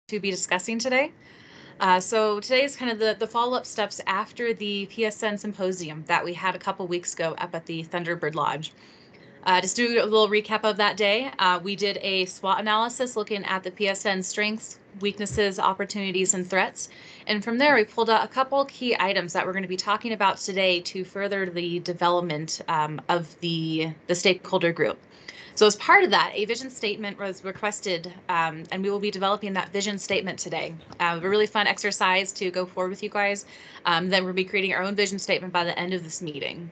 to be discussing today. So today is kind of the follow-up steps after the PSN symposium that we had a couple weeks ago up at the Thunderbird Lodge. Just do a little recap of that day. We did a SWOT analysis looking at the PSN strengths, weaknesses, opportunities, and threats. And from there, we pulled out a couple key items that we're going to be talking about today to further the development of the stakeholder group. So as part of that, a vision statement was requested, and we will be developing that vision statement today. A really fun exercise to go forward with you guys. Then we'll be creating our own vision statement by the end of this meeting.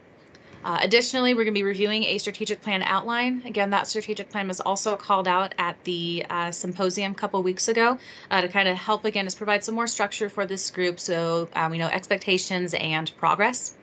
Additionally, we're going to be reviewing a strategic plan outline. Again, that strategic plan was also called out at the symposium a couple weeks ago to kind of help, again, just provide some more structure for this group so we know expectations and progress.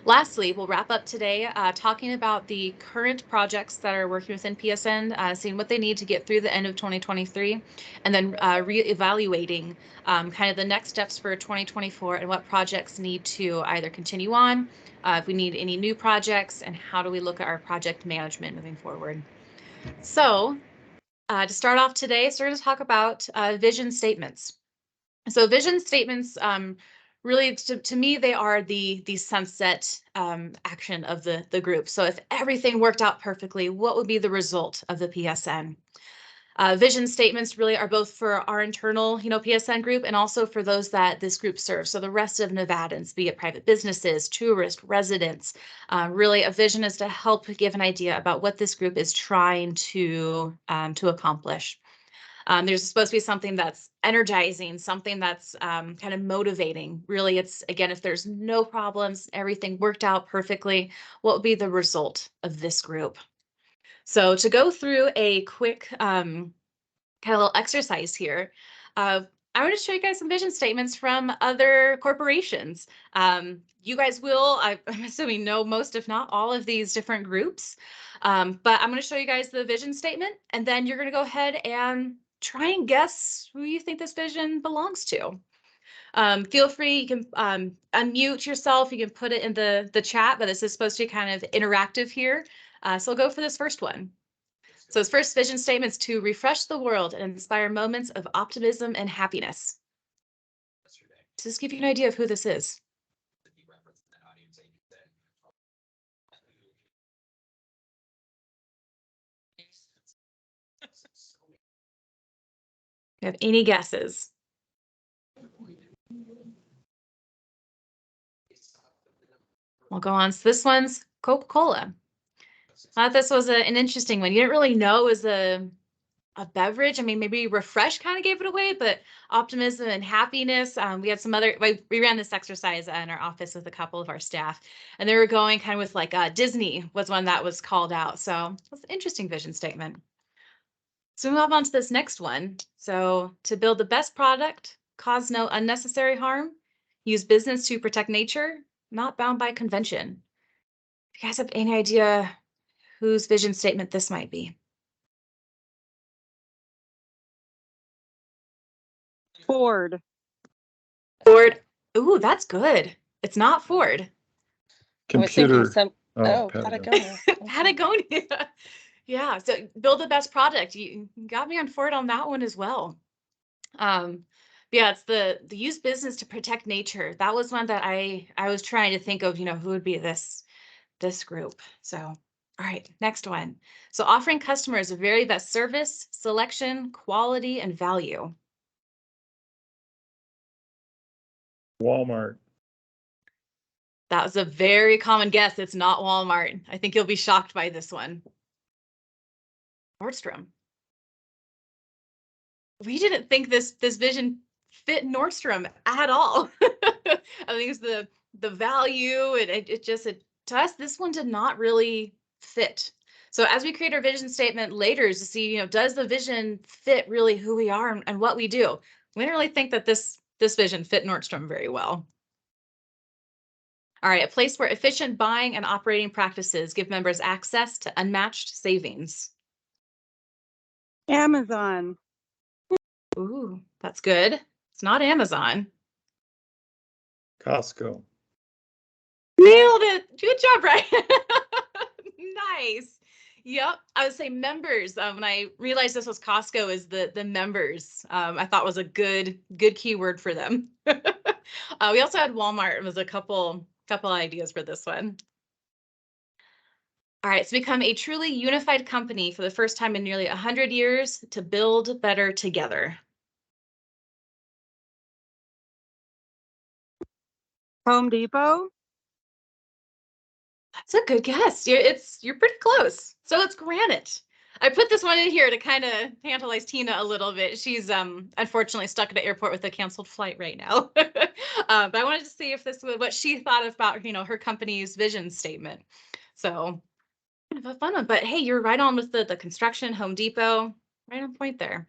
Lastly, we'll wrap up today talking about the current projects that are working within PSN, seeing what they need to get through the end of 2023, and then re-evaluating kind of the next steps for 2024 and what projects need to either continue on, if we need any new projects, and how do we look at our project management moving forward. So to start off today, so we're going to talk about vision statements. So vision statements, really, to me, they are the sunset action of the group. So if everything worked out perfectly, what would be the result of the PSN? Vision statements really are both for our internal, PSN group and also for those that this group serves. So the rest of Nevadans, be it private businesses, tourists, residents, really a vision is to help give an idea about what this group is trying to accomplish. There's supposed to be something that's energizing, something that's kind of motivating. Really, it's, again, if there's no problems, everything worked out perfectly, what would be the result of this group? So to go through a quick kind of little exercise here, I want to show you guys some vision statements from other corporations. You guys will, I'm assuming, know most, if not all, of these different groups. But I'm going to show you guys the vision statement, and then you're going to go ahead and try and guess who you think this vision belongs to. Feel free, you can unmute yourself, you can put it in the chat, but this is supposed to be kind of interactive here. So I'll go for this first one. So his first vision statement is to refresh the world and inspire moments of optimism and happiness. To just give you an idea of who this is. You have any guesses? We'll go on. So this one's Coca-Cola. I thought this was an interesting one. You didn't really know it was a beverage. I mean, maybe Refresh kind of gave it away, but optimism and happiness. We had some other, we ran this exercise in our office with a couple of our staff, and they were going kind of with like Disney was one that was called out. So it's an interesting vision statement. So we move on to this next one. So to build the best product, cause no unnecessary harm, use business to protect nature, not bound by convention. If you guys have any idea whose vision statement this might be? Ford. Ford. Ooh, that's good. It's not Ford. Computer. Patagonia. Patagonia. Yeah, so build the best product. You got me on Ford on that one as well. Yeah, it's the use business to protect nature. That was one that I was trying to think of, who would be this group. So, all right, next one. So offering customers the very best service, selection, quality, and value. Walmart. That was a very common guess. It's not Walmart. I think you'll be shocked by this one. Nordstrom. We didn't think this vision fit Nordstrom at all. I think it's the value, and to us, this one did not really fit. So as we create our vision statement later is to see, does the vision fit really who we are and what we do? We didn't really think that this vision fit Nordstrom very well. All right, a place where efficient buying and operating practices give members access to unmatched savings. Amazon. Ooh, that's good. It's not Amazon. Costco. Nailed it. Good job, Brian. Nice. Yep, I would say members. When I realized this was Costco, is the members. I thought was a good keyword for them. We also had Walmart. It was a couple ideas for this one. All right, it's become a truly unified company for the first time in nearly 100 years to build better together. Home Depot. That's a good guess. You're pretty close. So it's Granite. I put this one in here to kind of tantalize Tina a little bit. She's unfortunately stuck at the airport with a canceled flight right now. But I wanted to see if this was what she thought about, her company's vision statement. So kind of a fun one. But hey, you're right on with the construction, Home Depot, right on point there.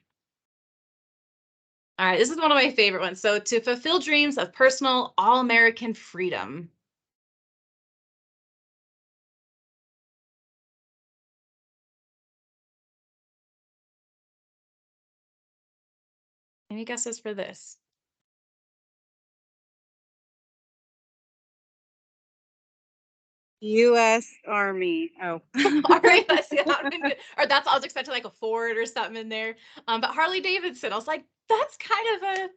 All right, this is one of my favorite ones. So to fulfill dreams of personal all-American freedom. Any guesses for this? U.S. Army. Oh. All right, let's see. Or that's, I was expecting like a Ford or something in there. But Harley Davidson, I was like, that's kind of a,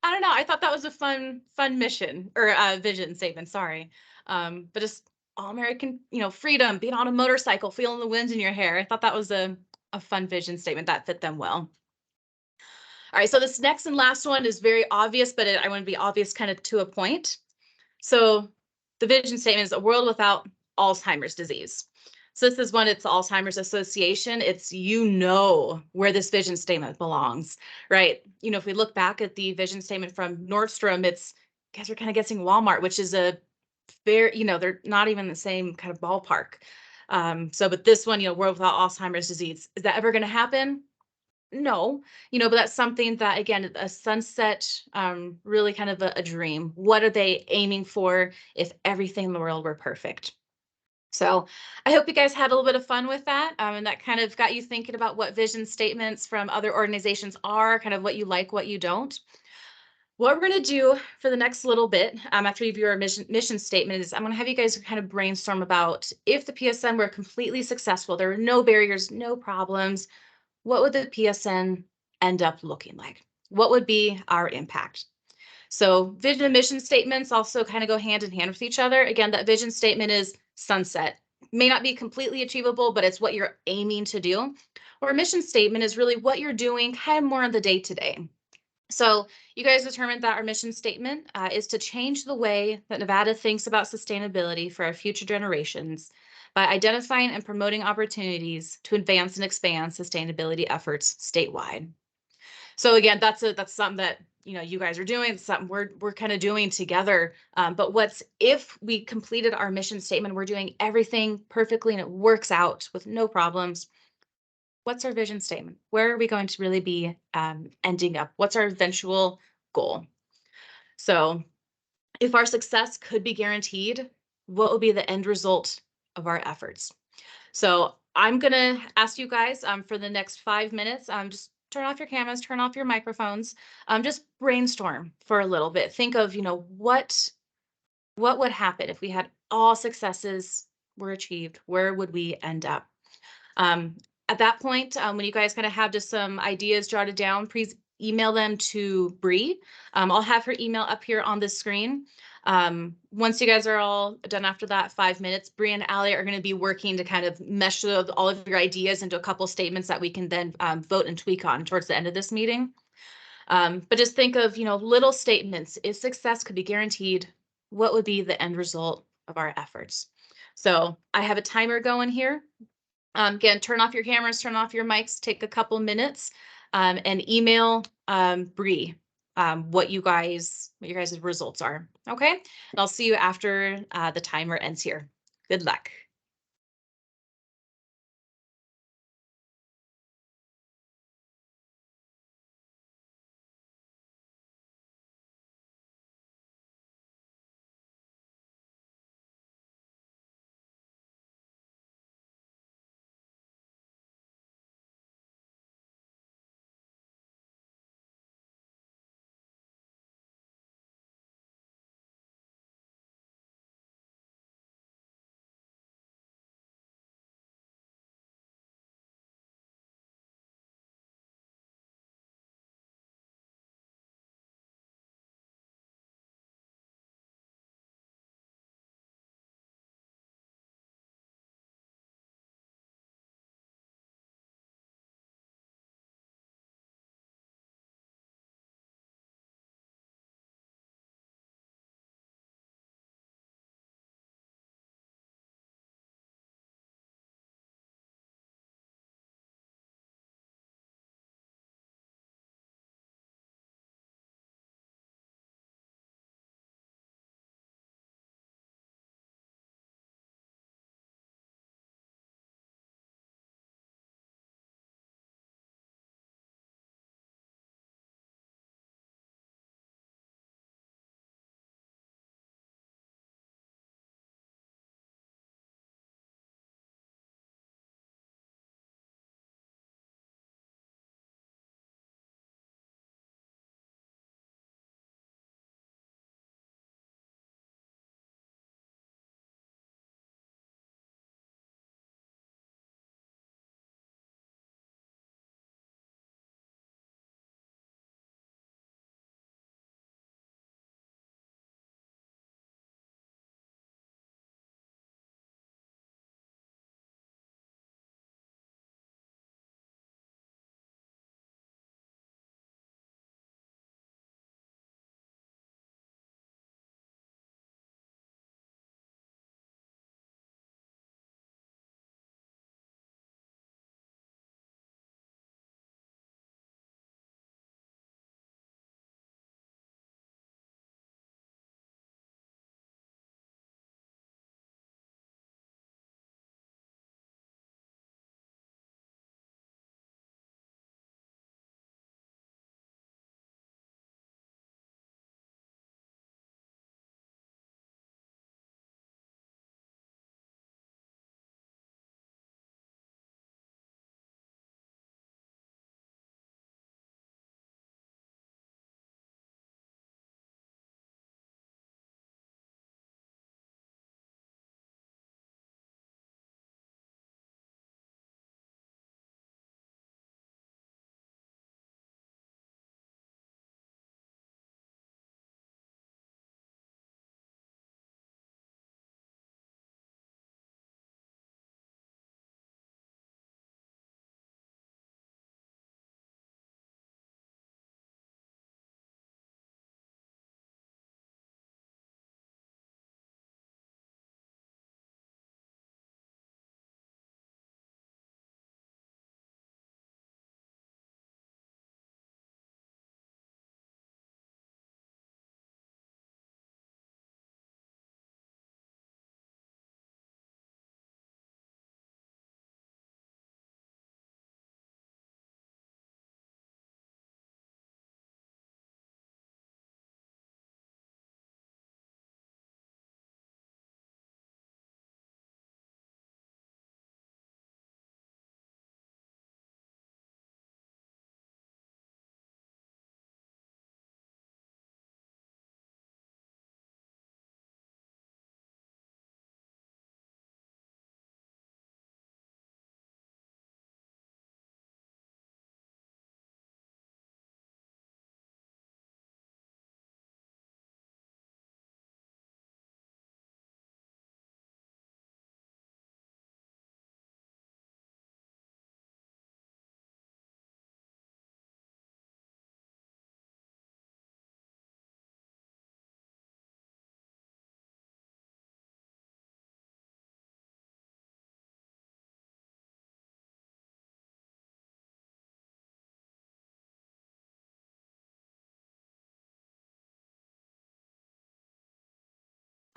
I don't know. I thought that was a fun mission or vision statement. Sorry. But just all American, freedom, being on a motorcycle, feeling the wind in your hair. I thought that was a fun vision statement that fit them well. All right, so this next and last one is very obvious, but I want to be obvious kind of to a point. So the vision statement is a world without Alzheimer's disease. So this is one, it's the Alzheimer's Association. It's, where this vision statement belongs, right? If we look back at the vision statement from Nordstrom, it's, guys are kind of guessing Walmart, which is a very, they're not even the same kind of ballpark. But this one, world without Alzheimer's disease, is that ever going to happen? No, but that's something that, again, a sunset, really kind of a dream. What are they aiming for if everything in the world were perfect? So I hope you guys had a little bit of fun with that. And that kind of got you thinking about what vision statements from other organizations are, kind of what you like, what you don't. What we're going to do for the next little bit, after we view our mission statement, is I'm going to have you guys kind of brainstorm about if the PSN were completely successful, there were no barriers, no problems, what would the PSN end up looking like? What would be our impact? So vision and mission statements also kind of go hand in hand with each other. Again, that vision statement is sunset. May not be completely achievable, but it's what you're aiming to do. Or a mission statement is really what you're doing kind of more on the day-to-day. So you guys determined that our mission statement is to change the way that Nevada thinks about sustainability for our future generations by identifying and promoting opportunities to advance and expand sustainability efforts statewide. So again, that's something that you guys are doing. It's something we're kind of doing together. But if we completed our mission statement, we're doing everything perfectly and it works out with no problems. What's our vision statement? Where are we going to really be ending up? What's our eventual goal? So if our success could be guaranteed, what will be the end result of our efforts? So I'm going to ask you guys for the next 5 minutes, just turn off your cameras, turn off your microphones, just brainstorm for a little bit. Think of, what would happen if we had all successes were achieved? Where would we end up? At that point, when you guys kind of have just some ideas jotted down, please email them to Bree. I'll have her email up here on the screen. Once you guys are all done after that 5 minutes, Bree and Allie are going to be working to kind of mesh all of your ideas into a couple statements that we can then vote and tweak on towards the end of this meeting. But just think of, little statements. If success could be guaranteed, what would be the end result of our efforts? So I have a timer going here. Again, turn off your cameras, turn off your mics, take a couple minutes, and email Bree what your guys' results are. Okay, and I'll see you after the timer ends here. Good luck.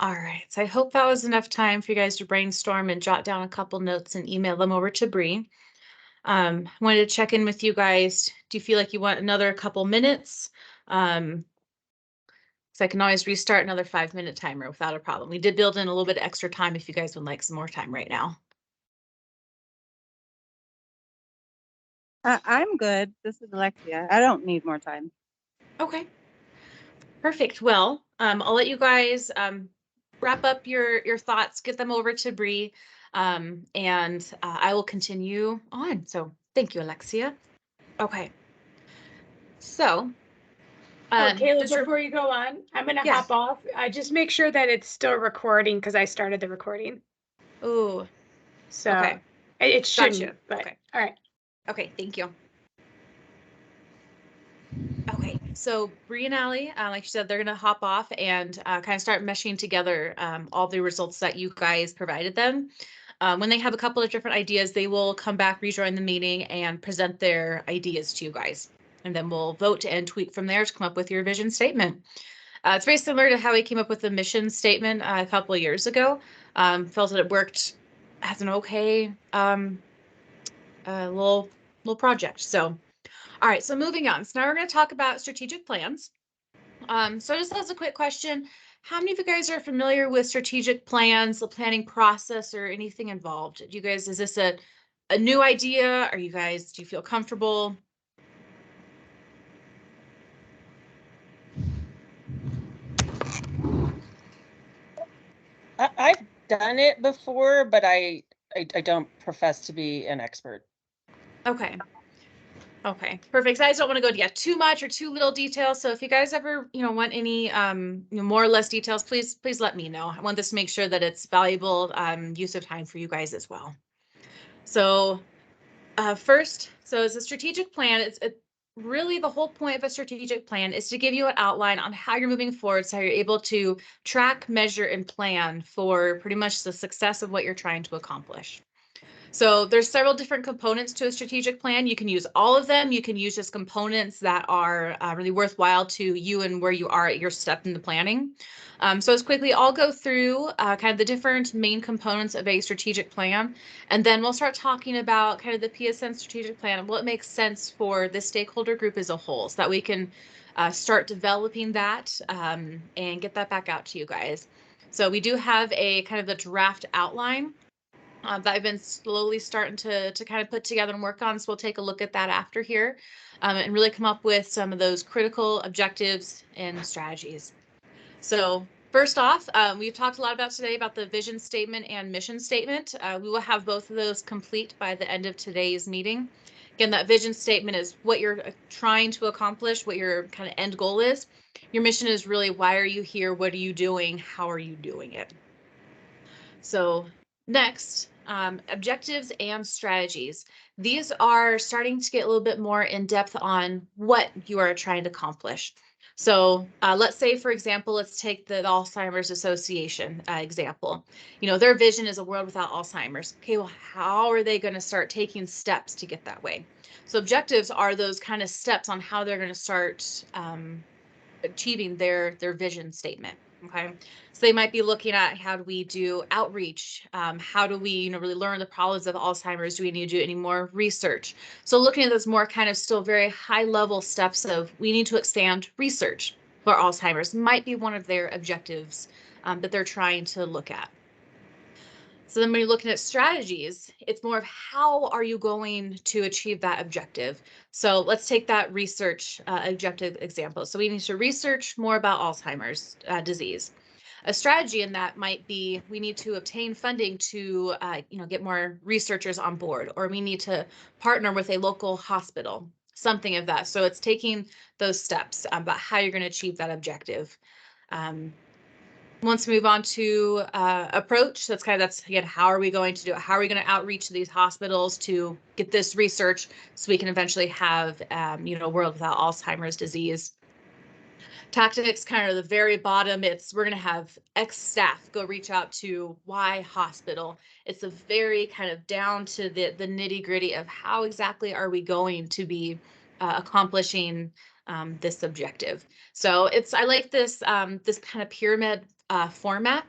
All right, so I hope that was enough time for you guys to brainstorm and jot down a couple notes and email them over to Bree. Wanted to check in with you guys. Do you feel like you want another couple minutes? So I can always restart another 5-minute timer without a problem. We did build in a little bit of extra time if you guys would like some more time right now. I'm good. This is Alexia. I don't need more time. Okay. Perfect. Well, I'll let you guys wrap up your thoughts, get them over to Bree, and I will continue on. So thank you, Alexia. Okay. So, Caleb, just before you go on, I'm gonna Yeah. hop off. Just make sure that it's still recording because I started the recording. Ooh, So okay. it shouldn't, Gotcha. but Okay. all right. Okay, thank you. Okay, so Bree and Allie, like you said, they're gonna hop off and kind of start meshing together all the results that you guys provided them. When they have a couple of different ideas, they will come back, rejoin the meeting, and present their ideas to you guys. And then we'll vote and tweak from there to come up with your vision statement. It's very similar to how we came up with the mission statement a couple of years ago. Felt that it worked as an okay little project. So. All right, so moving on. So now we're going to talk about strategic plans. So just as a quick question, how many of you guys are familiar with strategic plans, the planning process, or anything involved? Do you guys, is this a new idea? Are you guys, do you feel comfortable? I've done it before, but I don't profess to be an expert. Okay. Okay, perfect. So I just don't want to go too much or too little detail. So if you guys ever, want any more or less details, please let me know. I want this to make sure that it's valuable use of time for you guys as well. So first, so as a strategic plan, it's really the whole point of a strategic plan is to give you an outline on how you're moving forward, so you're able to track, measure, and plan for pretty much the success of what you're trying to accomplish. So there's several different components to a strategic plan. You can use all of them. You can use just components that are really worthwhile to you and where you are at your step in the planning. So as quickly, I'll go through kind of the different main components of a strategic plan, and then we'll start talking about kind of the PSN strategic plan and what makes sense for the stakeholder group as a whole, so that we can start developing that and get that back out to you guys. So we do have a kind of the draft outline that I've been slowly starting to kind of put together and work on. So we'll take a look at that after here and really come up with some of those critical objectives and strategies. So first off, we've talked a lot about today about the vision statement and mission statement. We will have both of those complete by the end of today's meeting. Again, that vision statement is what you're trying to accomplish, what your kind of end goal is. Your mission is really, why are you here? What are you doing? How are you doing it? So next, objectives and strategies. These are starting to get a little bit more in depth on what you are trying to accomplish. So let's say, for example, let's take the Alzheimer's Association example. Their vision is a world without Alzheimer's. Okay, well, how are they going to start taking steps to get that way? So objectives are those kind of steps on how they're going to start achieving their vision statement. Okay, so they might be looking at, how do we do outreach? How do we really learn the problems of Alzheimer's? Do we need to do any more research? So looking at those more kind of still very high level steps of, we need to expand research for Alzheimer's, might be one of their objectives that they're trying to look at. So then when you're looking at strategies, it's more of, how are you going to achieve that objective? So let's take that research objective example. So we need to research more about Alzheimer's disease. A strategy in that might be, we need to obtain funding to get more researchers on board, or we need to partner with a local hospital, something of that. So it's taking those steps about how you're going to achieve that objective. Once we move on to approach, that's again, how are we going to do it? How are we going to outreach to these hospitals to get this research so we can eventually have a world without Alzheimer's disease? Tactics, kind of the very bottom, we're going to have X staff go reach out to Y hospital. It's a very kind of down to the nitty gritty of how exactly are we going to be accomplishing this objective. So I like this this kind of pyramid format.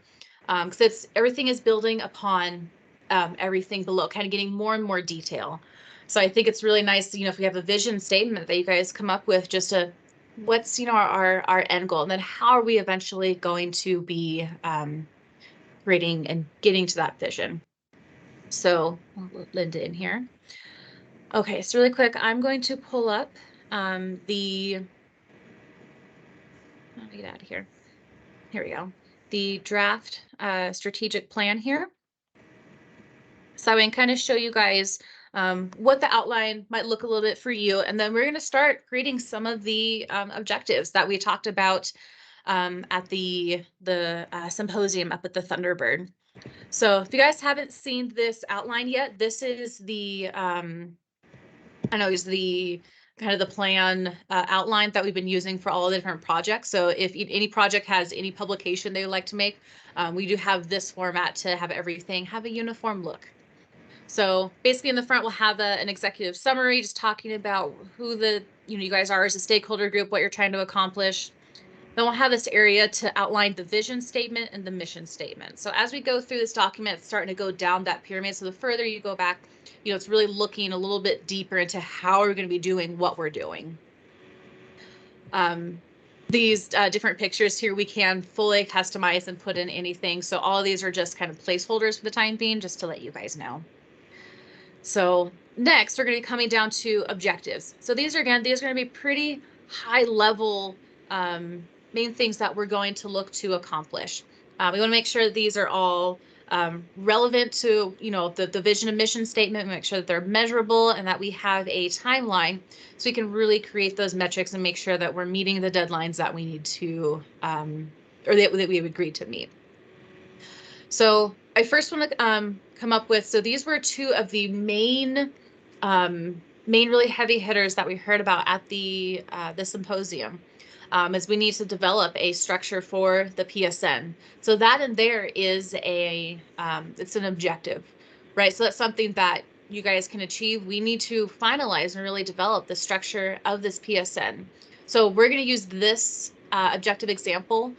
because everything is building upon everything below, kind of getting more and more detail. So I think it's really nice, if we have a vision statement that you guys come up with, just what's, our end goal, and then how are we eventually going to be creating and getting to that vision. So I'll let Linda in here. Okay, so really quick, I'm going to pull up let me get out of here. Here we go. The draft strategic plan here. So I can kind of show you guys what the outline might look a little bit for you. And then we're going to start creating some of the objectives that we talked about at the symposium up at the Thunderbird. So if you guys haven't seen this outline yet, this is the, is the kind of the plan outline that we've been using for all the different projects. So if any project has any publication they would like to make, we do have this format to have everything have a uniform look. So basically in the front, we'll have an executive summary, just talking about who you guys are as a stakeholder group, what you're trying to accomplish. Then we'll have this area to outline the vision statement and the mission statement. So as we go through this document, it's starting to go down that pyramid. So the further you go back, it's really looking a little bit deeper into how we're going to be doing what we're doing. These different pictures here, we can fully customize and put in anything. So all of these are just kind of placeholders for the time being, just to let you guys know. So next, we're going to be coming down to objectives. So these are going to be pretty high level main things that we're going to look to accomplish. We want to make sure that these are all relevant to, the vision and mission statement, make sure that they're measurable and that we have a timeline so we can really create those metrics and make sure that we're meeting the deadlines that we need to, or that we've agreed to meet. So I first want to come up with, so these were two of the main really heavy hitters that we heard about at the symposium, is we need to develop a structure for the PSN. So that in there is it's an objective, right? So that's something that you guys can achieve. We need to finalize and really develop the structure of this PSN. So we're going to use this objective example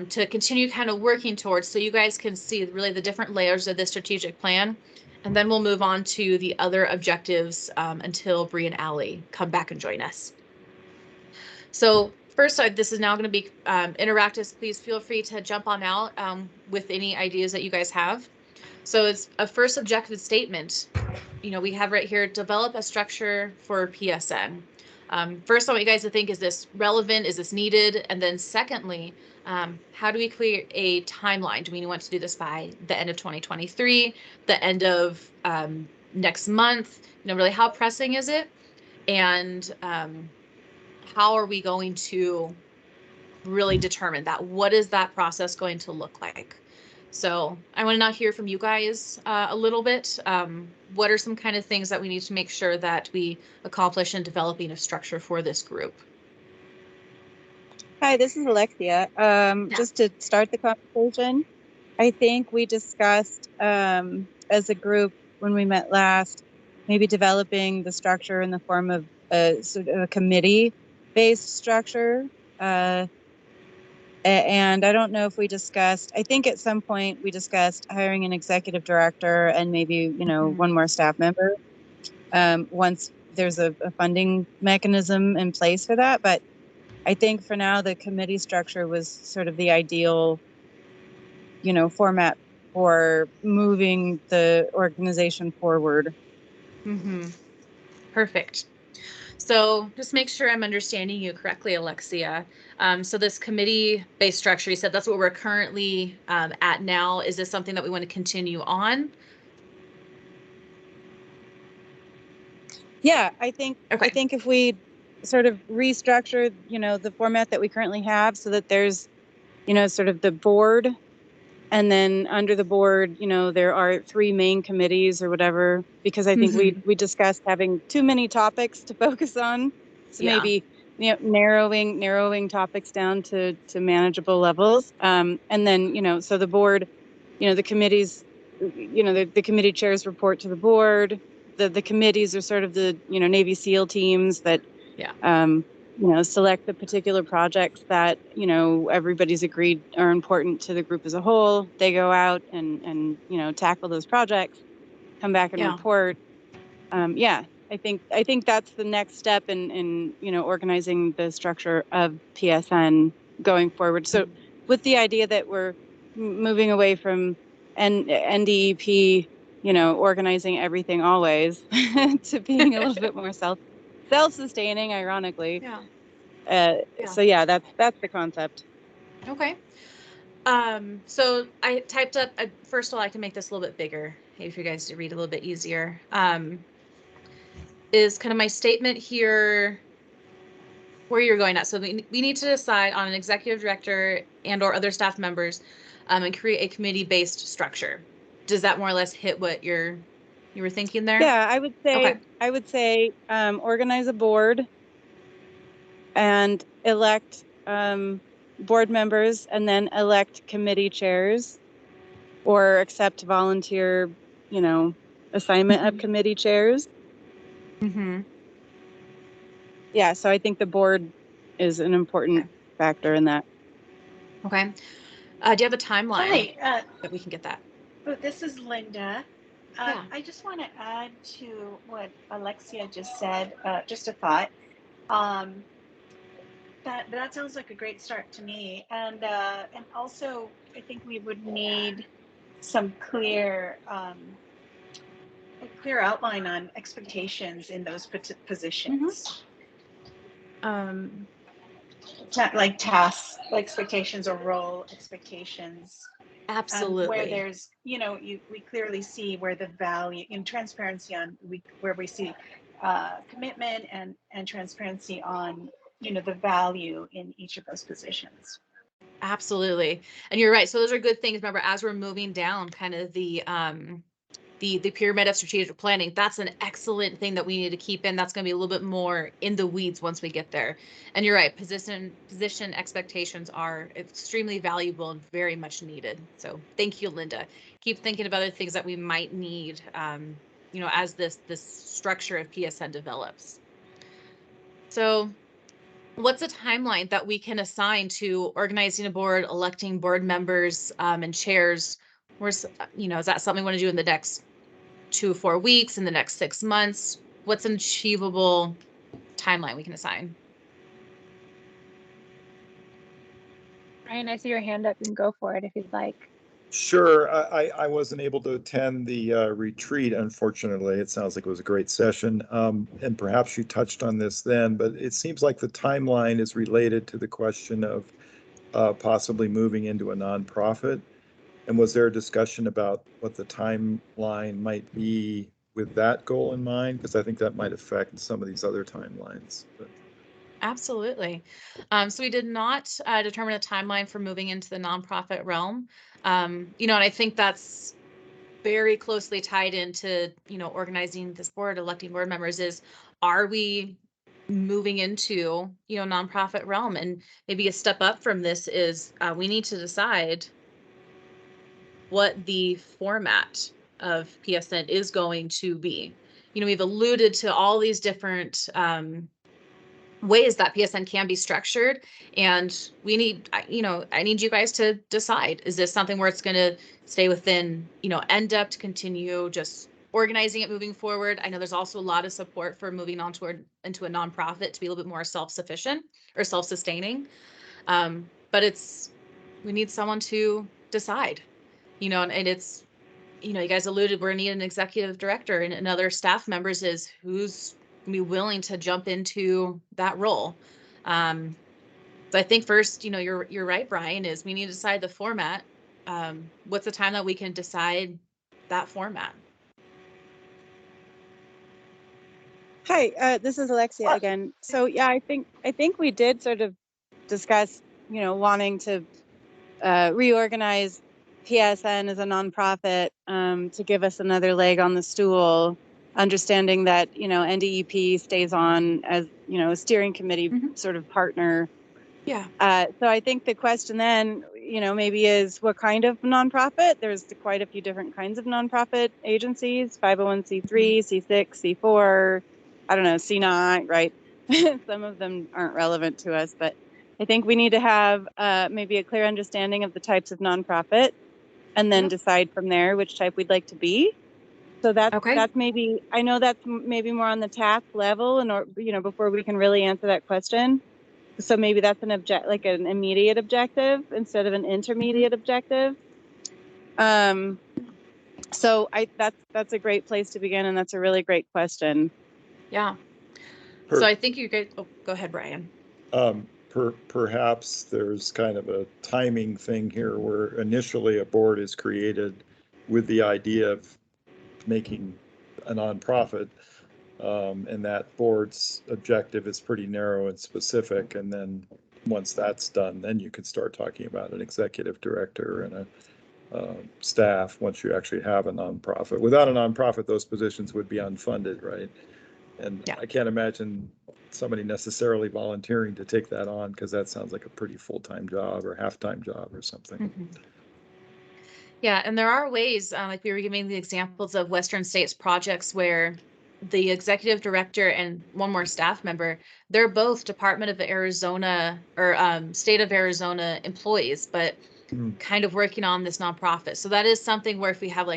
to continue kind of working towards, so you guys can see really the different layers of this strategic plan. And then we'll move on to the other objectives until Bree and Allie come back and join us. So first, this is now going to be interactive. Please feel free to jump on out with any ideas that you guys have. So it's a first objective statement. We have right here, develop a structure for PSN. First, I want you guys to think, is this relevant? Is this needed? And then secondly, how do we create a timeline? Do we want to do this by the end of 2023, the end of next month? Really, how pressing is it? And how are we going to really determine that? What is that process going to look like? So I want to now hear from you guys a little bit. What are some kind of things that we need to make sure that we accomplish in developing a structure for this group? Hi, this is Alexia. Just to start the conversation, I think we discussed as a group when we met last, maybe developing the structure in the form of a sort of a committee-based structure. And I don't know if we discussed, I think at some point we discussed hiring an executive director and maybe, one more staff member once there's a funding mechanism in place for that. But I think for now, the committee structure was sort of the ideal, format for moving the organization forward. Mm-hmm. Perfect. So just make sure I'm understanding you correctly, Alexia. So this committee-based structure, you said that's what we're currently at now. Is this something that we want to continue on? Yeah, I think if we sort of restructure, the format that we currently have so that there's, sort of the board, and then under the board, there are 3 main committees or whatever, because I think we discussed having too many topics to focus on. So maybe, narrowing topics down to manageable levels. And then, so the board, the committees, the committee chairs report to the board. The committees are sort of the, Navy SEAL teams that, select the particular projects that, everybody's agreed are important to the group as a whole. They go out and tackle those projects, come back and Yeah. report. I think that's the next step in organizing the structure of PSN going forward. So with the idea that we're moving away from NDEP, organizing everything always to being a little bit more self-sustaining, ironically. Yeah. So yeah, that's the concept. Okay. So I typed up, first of all, I can make this a little bit bigger, maybe for you guys to read a little bit easier. Is kind of my statement here where you're going at. So we need to decide on an executive director and or other staff members and create a committee-based structure. Does that more or less hit what you were thinking there? Yeah, I would say organize a board and elect board members, and then elect committee chairs or accept volunteer, assignment of committee chairs. Mm-hmm. Yeah, so I think the board is an important factor in that. Okay. Do you have a timeline Hi, that we can get that? this is Linda. Yeah. I just want to add to what Alexia just said, just a thought. That sounds like a great start to me. And also, I think we would need some clear outline on expectations in those positions. Like tasks, expectations, or role expectations. Absolutely. Where there's, we clearly see where the value in transparency on where we see commitment and transparency on, the value in each of those positions. Absolutely. And you're right. So those are good things. Remember, as we're moving down kind of the pyramid of strategic planning, that's an excellent thing that we need to keep in. That's going to be a little bit more in the weeds once we get there. And you're right, position expectations are extremely valuable and very much needed. So thank you, Linda. Keep thinking of other things that we might need, as this structure of PSN develops. So what's a timeline that we can assign to organizing a board, electing board members and chairs? Is that something we want to do in the next 2 to 4 weeks, in the next 6 months? What's an achievable timeline we can assign? Ryan, I see your hand up. You can go for it if you'd like. Sure. I wasn't able to attend the retreat, unfortunately. It sounds like it was a great session. And perhaps you touched on this then, but it seems like the timeline is related to the question of possibly moving into a nonprofit. And was there a discussion about what the timeline might be with that goal in mind? Because I think that might affect some of these other timelines. But. Absolutely. So we did not determine a timeline for moving into the nonprofit realm. And I think that's very closely tied into, organizing this board, electing board members. Are we moving into, nonprofit realm? And maybe a step up from this is we need to decide what the format of PSN is going to be. We've alluded to all these different ways that PSN can be structured, and we need, I need you guys to decide, is this something where it's going to stay within, NDEP to continue just organizing it moving forward? I know there's also a lot of support for moving on into a nonprofit to be a little bit more self-sufficient or self-sustaining. But we need someone to decide, and it's, you guys alluded, we're gonna need an executive director and other staff members who's be willing to jump into that role. So I think first, you're right, Brian, is we need to decide the format. What's the time that we can decide that format? Hi, this is Alexia again. So yeah, I think we did sort of discuss, wanting to reorganize PSN as a nonprofit to give us another leg on the stool, understanding that, NDEP stays on as, a steering committee sort of partner. Yeah. So I think the question then, maybe is what kind of nonprofit? There's quite a few different kinds of nonprofit agencies, 501c3, C6, C4, I don't know, C9, right? some of them aren't relevant to us, but I think we need to have maybe a clear understanding of the types of nonprofit, and then decide from there which type we'd like to be. So that's maybe, I know that's maybe more on the task level, and or before we can really answer that question. So maybe that's an immediate objective instead of an intermediate objective. So that's a great place to begin, and that's a really great question. Yeah. So I think you guys, go ahead, Brian. Perhaps there's kind of a timing thing here where initially a board is created with the idea of making a nonprofit, and that board's objective is pretty narrow and specific. And then once that's done, then you can start talking about an executive director and a staff once you actually have a nonprofit. Without a nonprofit, those positions would be unfunded, right? And I can't imagine somebody necessarily volunteering to take that on, because that sounds like a pretty full-time job or half-time job or something. Mm-hmm. Yeah, and there are ways, like we were giving the examples of Western States projects where the executive director and one more staff member, they're both Department of Arizona or State of Arizona employees, but kind of working on this nonprofit. So that is something where if we have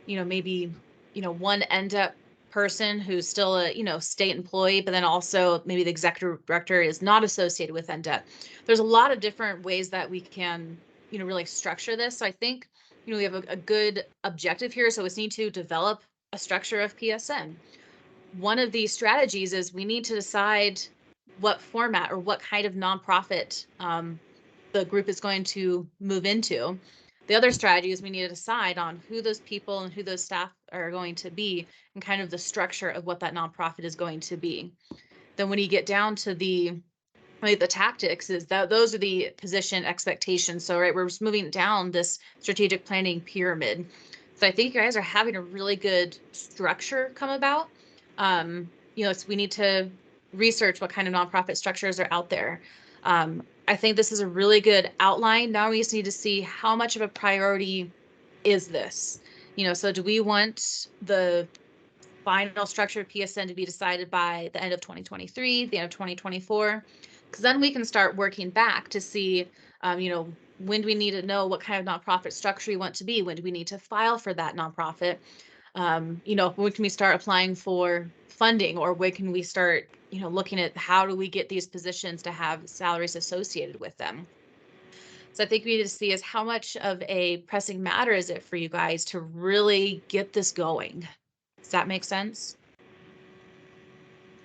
maybe, one end-up person who's still a, state employee, but then also maybe the executive director is not associated with NDEP. There's a lot of different ways that we can, really structure this. So I think, we have a good objective here. So we need to develop a structure of PSN. One of these strategies is we need to decide what format or what kind of nonprofit the group is going to move into. The other strategy is we need to decide on who those people and who those staff are going to be, and kind of the structure of what that nonprofit is going to be. Then when you get down to the tactics, is that those are the position expectations. So we're just moving down this strategic planning pyramid. So I think you guys are having a really good structure come about. So we need to research what kind of nonprofit structures are out there. I think this is a really good outline. Now we just need to see how much of a priority is this. So do we want the final structure of PSN to be decided by the end of 2023, the end of 2024? Because then we can start working back to see, when do we need to know what kind of nonprofit structure we want to be? When do we need to file for that nonprofit? When can we start applying for funding, or when can we start, looking at how do we get these positions to have salaries associated with them? So I think we need to see is how much of a pressing matter is it for you guys to really get this going? Does that make sense?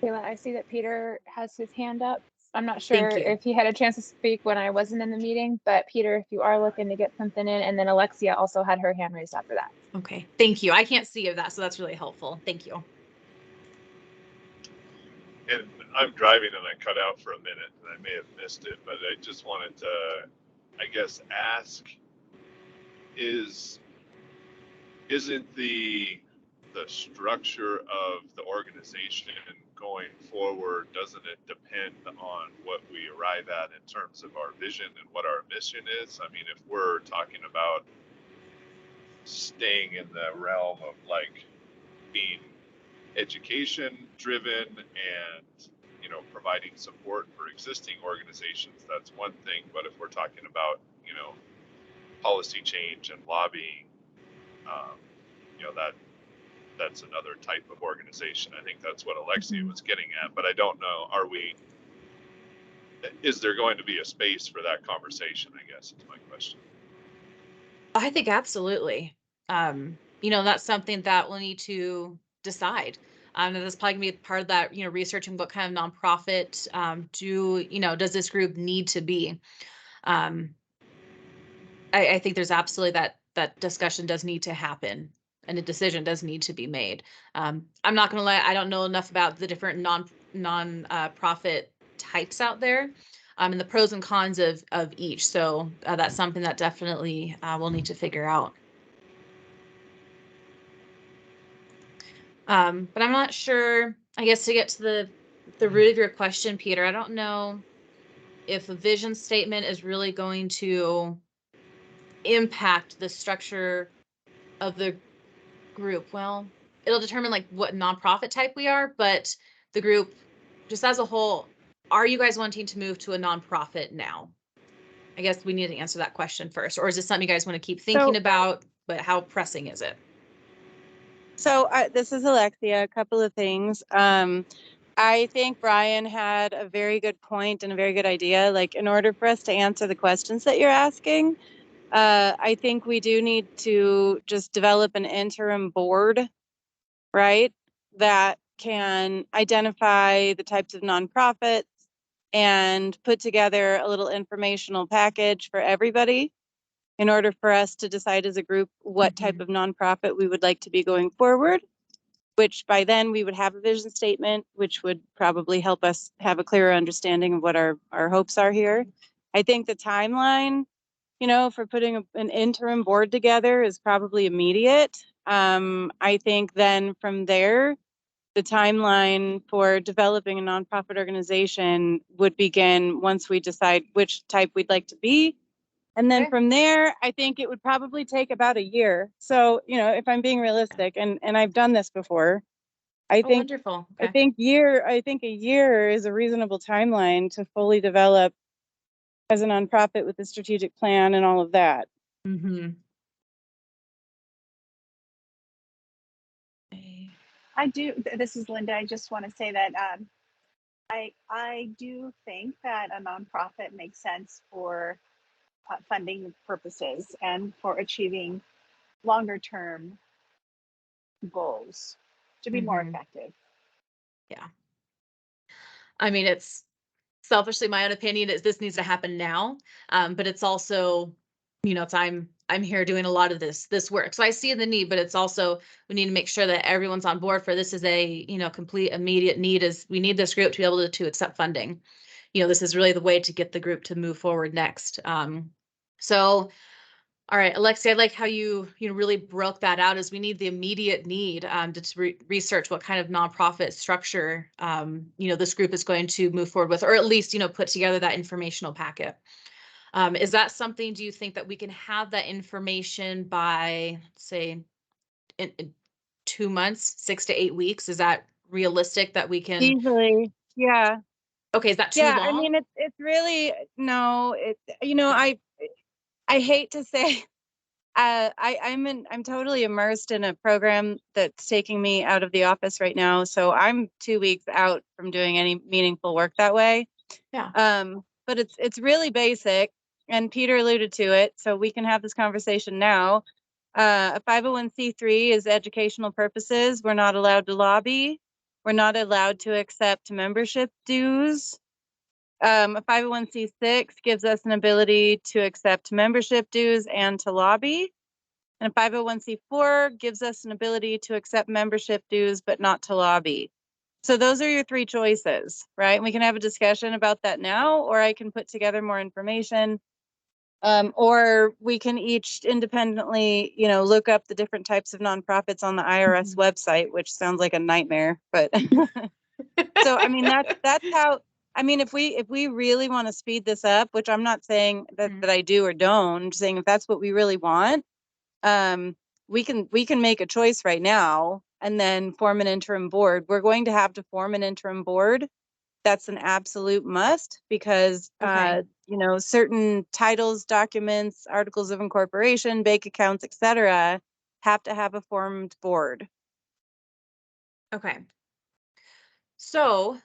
Kayla, I see that Peter has his hand up. I'm not sure if he had a chance to speak when I wasn't in the meeting, but Peter, if you are looking to get something in, and then Alexia also had her hand raised after that. Okay, thank you. I can't see that, so that's really helpful. Thank you. And I'm driving and I cut out for a minute and I may have missed it, but I just wanted to, I guess, ask, isn't the structure of the organization going forward, doesn't it depend on what we arrive at in terms of our vision and what our mission is? I mean, if we're talking about staying in the realm of being education driven and providing support for existing organizations, that's one thing. But if we're talking about policy change and lobbying, that's another type of organization. I think that's what Alexia was getting at, but I don't know, is there going to be a space for that conversation, I guess is my question. I think absolutely. That's something that we'll need to decide. And that's probably gonna be part of that, researching what kind of nonprofit does this group need to be. I think there's absolutely that discussion does need to happen, and a decision does need to be made. I'm not gonna lie, I don't know enough about the different non-profit types out there, and the pros and cons of each. So that's something that definitely we'll need to figure out. But I'm not sure, I guess, to get to the root of your question, Peter, I don't know if a vision statement is really going to impact the structure of the group. Well, it'll determine what nonprofit type we are, but the group just as a whole, are you guys wanting to move to a nonprofit now? I guess we need to answer that question first. Or is this something you guys want to keep thinking about, but how pressing is it? So this is Alexia. A couple of things. I think Brian had a very good point and a very good idea. Like, in order for us to answer the questions that you're asking, I think we do need to just develop an interim board, right? That can identify the types of nonprofits and put together a little informational package for everybody in order for us to decide as a group what type of nonprofit we would like to be going forward, which by then we would have a vision statement, which would probably help us have a clearer understanding of what our hopes are here. I think the timeline, you know, for putting an interim board together is probably immediate. I think then from there, the timeline for developing a nonprofit organization would begin once we decide which type we'd like to be. And then from there, I think it would probably take about a year. So, you know, if I'm being realistic, and I've done this before, I think wonderful. I think a year is a reasonable timeline to fully develop as a nonprofit with a strategic plan and all of that. I do. This is Linda. I just want to say that I do think that a nonprofit makes sense for funding purposes and for achieving longer term goals to be more effective. Yeah. I mean, it's selfishly my own opinion is this needs to happen now. But it's also, you know, it's I'm here doing a lot of this work. So I see the need, but it's also we need to make sure that everyone's on board for this is a, you know, complete immediate need is we need this group to be able to accept funding. You know, this is really the way to get the group to move forward next. So all right, Alexia, I like how you really broke that out as we need the immediate need to research what kind of nonprofit structure you know this group is going to move forward with, or at least you know put together that informational packet. Is that something? Do you think that we can have that information by, say, in 2 months, 6 to 8 weeks? Is that realistic that we can? Easily, yeah. Okay, is that too long? I mean, it's really no. It you know I hate to say, I'm totally immersed in a program that's taking me out of the office right now. So I'm 2 weeks out from doing any meaningful work that way. Yeah. But it's really basic, and Peter alluded to it, so we can have this conversation now. A 501c3 is educational purposes. We're not allowed to lobby. We're not allowed to accept membership dues. A 501c6 gives us an ability to accept membership dues and to lobby. And a 501c4 gives us an ability to accept membership dues, but not to lobby. So those are your three choices, right? And we can have a discussion about that now, or I can put together more information. Or we can each independently, you know, look up the different types of nonprofits on the IRS website, which sounds like a nightmare, but so I mean that's how. I mean, if we really want to speed this up, which I'm not saying that I do or don't, I'm saying if that's what we really want, we can make a choice right now and then form an interim board. We're going to have to form an interim board. That's an absolute must because you know, certain titles, documents, articles of incorporation, bank accounts, etc., have to have a formed board. Okay. So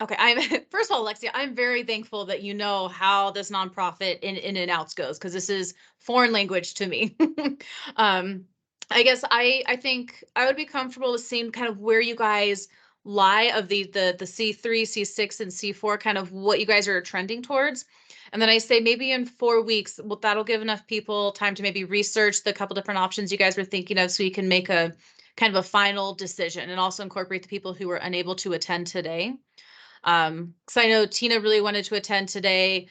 okay, I'm first of all, Alexia, I'm very thankful that you know how this nonprofit in and outs goes because this is foreign language to me. I guess I think I would be comfortable with seeing kind of where you guys lie of the C3, C6, and C4, kind of what you guys are trending towards. And then I say maybe in 4 weeks, well, that'll give enough people time to maybe research the couple different options you guys were thinking of so you can make a kind of a final decision and also incorporate the people who were unable to attend today. Because I know Tina really wanted to attend today.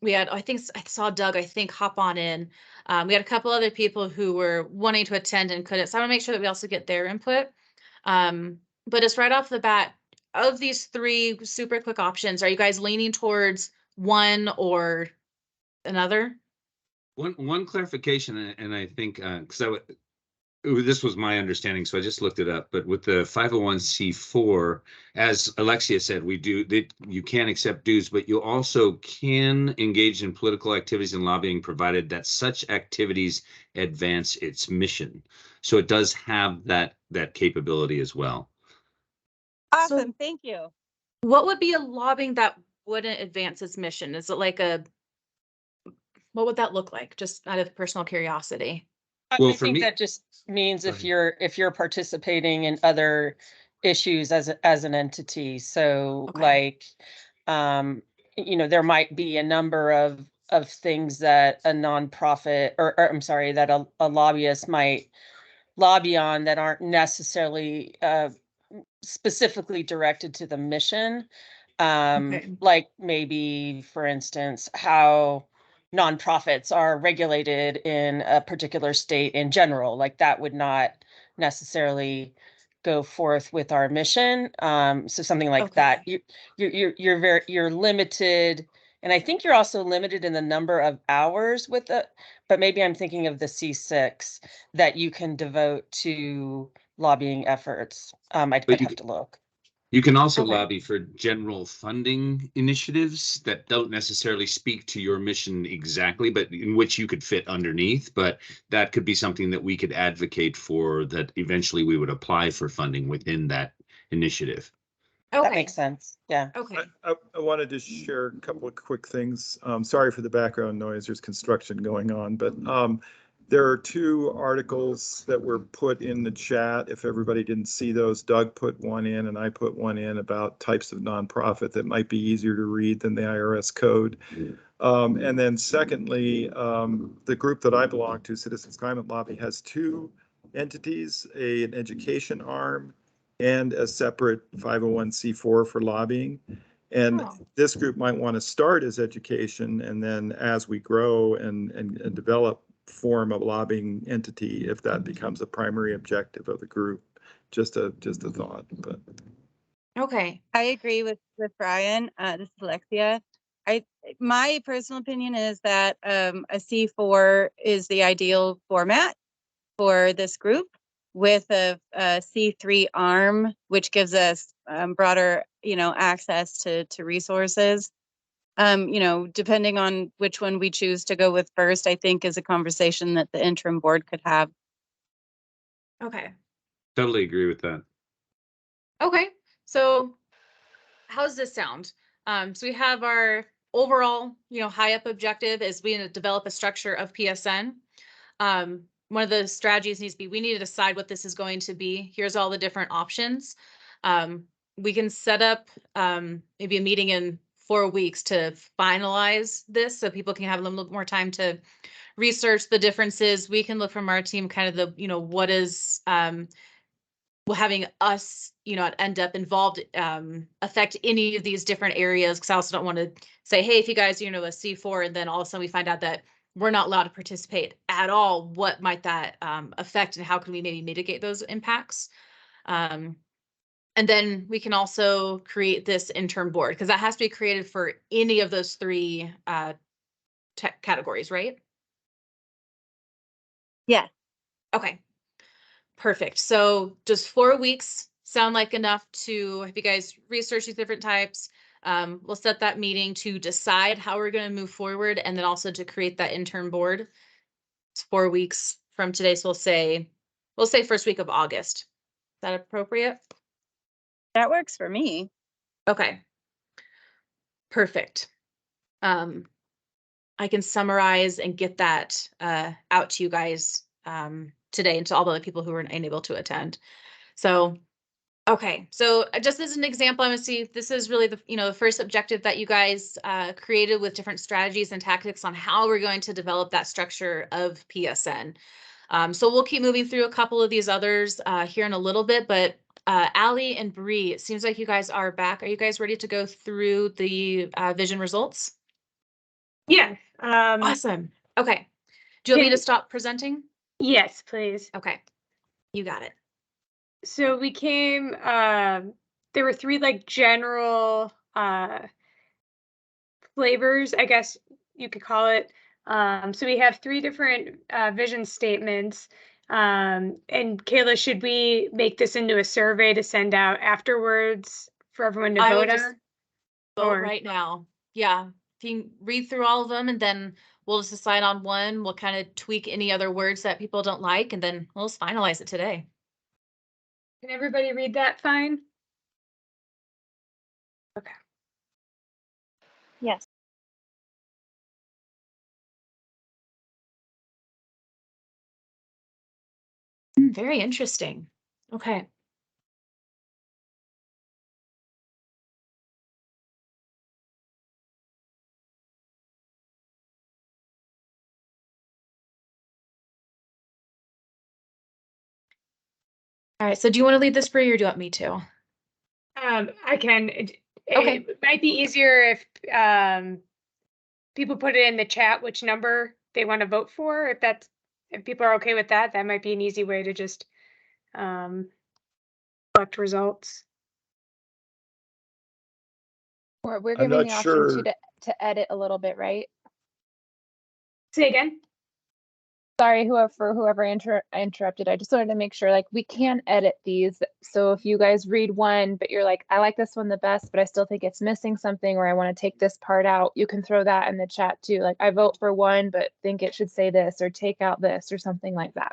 We had, I think I saw Doug, I think, hop on in. We had a couple other people who were wanting to attend and couldn't. So I want to make sure that we also get their input. But just right off the bat, of these three super quick options, are you guys leaning towards one or another? One clarification, and I think because this was my understanding, so I just looked it up. But with the 501c4, as Alexia said, you can accept dues, but you also can engage in political activities and lobbying, provided that such activities advance its mission. So it does have that capability as well. Awesome, thank you. What would be a lobbying that wouldn't advance its mission? Is it like what would that look like? Just out of personal curiosity. Well, I for think me, that just means Go if you're participating in other issues as an entity. So Okay. like, there might be a number of things that a nonprofit or I'm sorry, that a lobbyist might lobby on that aren't necessarily specifically directed to the mission. Okay. Like maybe, for instance, how nonprofits are regulated in a particular state in general, like that would not necessarily go forth with our mission. So something like that. You're limited, and I think you're also limited in the number of hours with it, but maybe I'm thinking of the C6 that you can devote to lobbying efforts. I'd have to look. You can also Okay. lobby for general funding initiatives that don't necessarily speak to your mission exactly, but in which you could fit underneath. But that could be something that we could advocate for, that eventually we would apply for funding within that initiative. Okay. That makes sense. Yeah. Okay. I wanted to share a couple of quick things. Sorry for the background noise. There's construction going on, but there are 2 articles that were put in the chat. If everybody didn't see those, Doug put one in and I put one in about types of nonprofit that might be easier to read than the IRS code. And then secondly, the group that I belong to, Citizens Climate Lobby, has 2 entities, an education arm and a separate 501c4 for lobbying. And this group might want to start as education, and then as we grow and develop, form a lobbying entity if that becomes a primary objective of the group. Just a thought. But Okay. I agree with Brian. This is Alexia. My personal opinion is that a C4 is the ideal format for this group, with a C3 arm, which gives us broader, access to resources. Depending on which one we choose to go with first, I think is a conversation that the interim board could have. Okay. Totally agree with that. Okay. So how's this sound? So we have our overall, high up objective is we need to develop a structure of PSN. One of the strategies needs to be, we need to decide what this is going to be. Here's all the different options. We can set up maybe a meeting in 4 weeks to finalize this so people can have a little more time to research the differences. We can look from our team kind of the, what is having us, end up involved, affect any of these different areas. Because I also don't want to say, hey, if you guys, a C4, and then all of a sudden we find out that we're not allowed to participate at all. What might that affect, and how can we maybe mitigate those impacts? And then we can also create this intern board, because that has to be created for any of those 3 categories, right? Yeah. Okay. Perfect. So does 4 weeks sound like enough to have you guys research these different types? We'll set that meeting to decide how we're going to move forward, and then also to create that intern board. It's 4 weeks from today, so we'll say first week of August. Is that appropriate? That works for me. Okay. Perfect. I can summarize and get that out to you guys today, and to all the other people who were unable to attend. So, okay. So just as an example, I'm going to see, this is really the first objective that you guys created, with different strategies and tactics on how we're going to develop that structure of PSN. So we'll keep moving through a couple of these others here in a little bit, but Allie and Bree, it seems like you guys are back. Are you guys ready to go through the vision results? Yeah. Awesome. Okay. Do you want me to stop presenting? Yes, please. Okay. You got it. So we came, there were 3 like general flavors, I guess you could call it. So we have 3 different vision statements. And Kayla, should we make this into a survey to send out afterwards for everyone to I vote would just on? vote Or- right now. Yeah, if you read through all of them and then we'll just decide on one. We'll kind of tweak any other words that people don't like and then we'll just finalize it today. Can everybody read that fine? Okay. Yes. Very interesting. Okay. All right, so do you want to lead this, Bree, or do you want me to? I can. Okay. It might be easier if people put it in the chat which number they want to vote for. If people are okay with that, that might be an easy way to just collect results. We're I'm giving not the option sure. to edit a little bit, right? Say again. Sorry, whoever interrupted. I just wanted to make sure, like, we can edit these. So if you guys read one, but you're like, I like this one the best, but I still think it's missing something, or I want to take this part out, you can throw that in the chat too. Like, I vote for one, but think it should say this, or take out this, or something like that.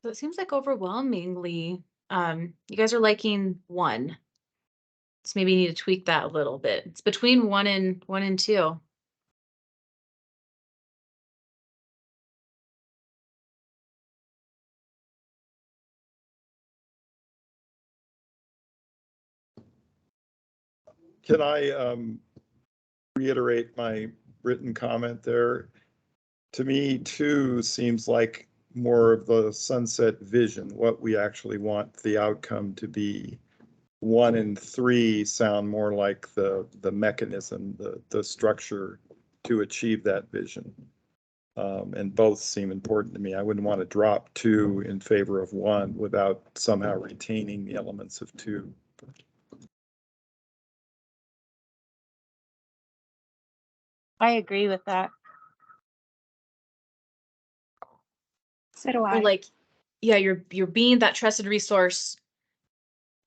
So it seems like overwhelmingly, you guys are liking one. So maybe you need to tweak that a little bit. It's between one and two. Can I reiterate my written comment there? To me, two seems like more of the sunset vision, what we actually want the outcome to be. One and three sound more like the mechanism, the structure to achieve that vision. And both seem important to me. I wouldn't want to drop two in favor of one without somehow retaining the elements of two. I agree with that. So do I. Or like, yeah, you're being that trusted resource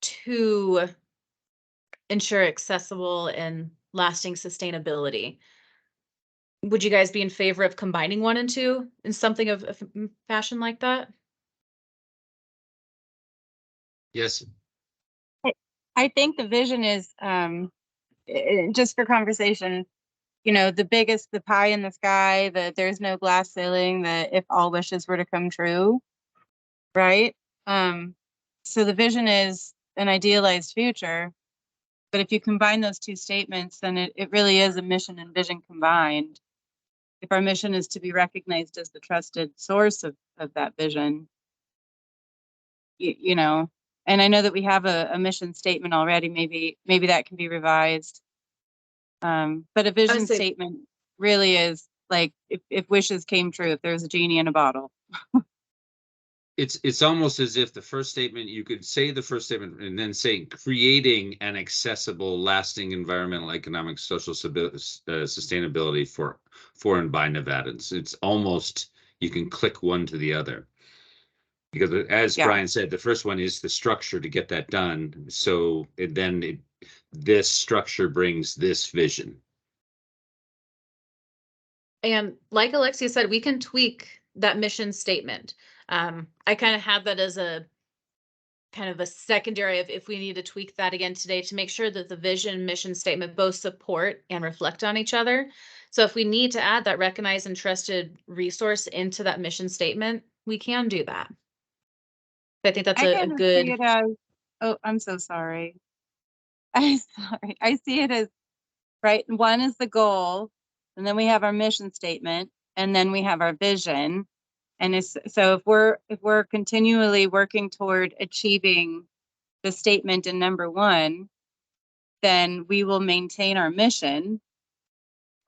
to ensure accessible and lasting sustainability. Would you guys be in favor of combining one and two in something of fashion like that? Yes. I think the vision is, just for conversation, you know, the biggest, the pie in the sky, that there's no glass ceiling, that if all wishes were to come true, right? So the vision is an idealized future, but if you combine those two statements, then it really is a mission and vision combined. If our mission is to be recognized as the trusted source of that vision, you know, and I know that we have a mission statement already, maybe that can be revised. But a vision Honestly, statement really is like if wishes came true, if there's a genie in a bottle. It's almost as if the first statement, you could say the first statement and then say creating an accessible, lasting environmental, economic, social sustainability for and by Nevadans. It's almost, you can click one to the other. Because as Yeah. Brian said, the first one is the structure to get that done. So this structure brings this vision. And like Alexia said, we can tweak that mission statement. I kind of had that as a kind of a secondary if we need to tweak that again today to make sure that the vision mission statement both support and reflect on each other. So if we need to add that recognized and trusted resource into that mission statement, we can do that. I think that's I a kind of good. see it as, oh, I'm so sorry. I'm sorry. I see it as, right, one is the goal, and then we have our mission statement, and then we have our vision. And so if we're continually working toward achieving the statement in number one, then we will maintain our mission,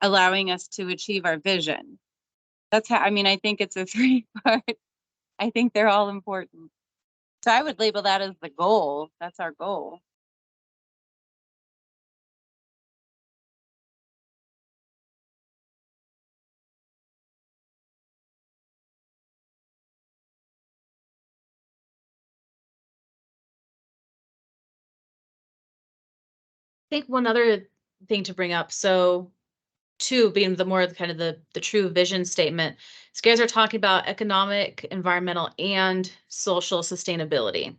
allowing us to achieve our vision. That's how, I mean, I think it's a three-part. I think they're all important. So I would label that as the goal. That's our goal. I think one other thing to bring up, so two being the more kind of the true vision statement, so you guys are talking about economic, environmental, and social sustainability.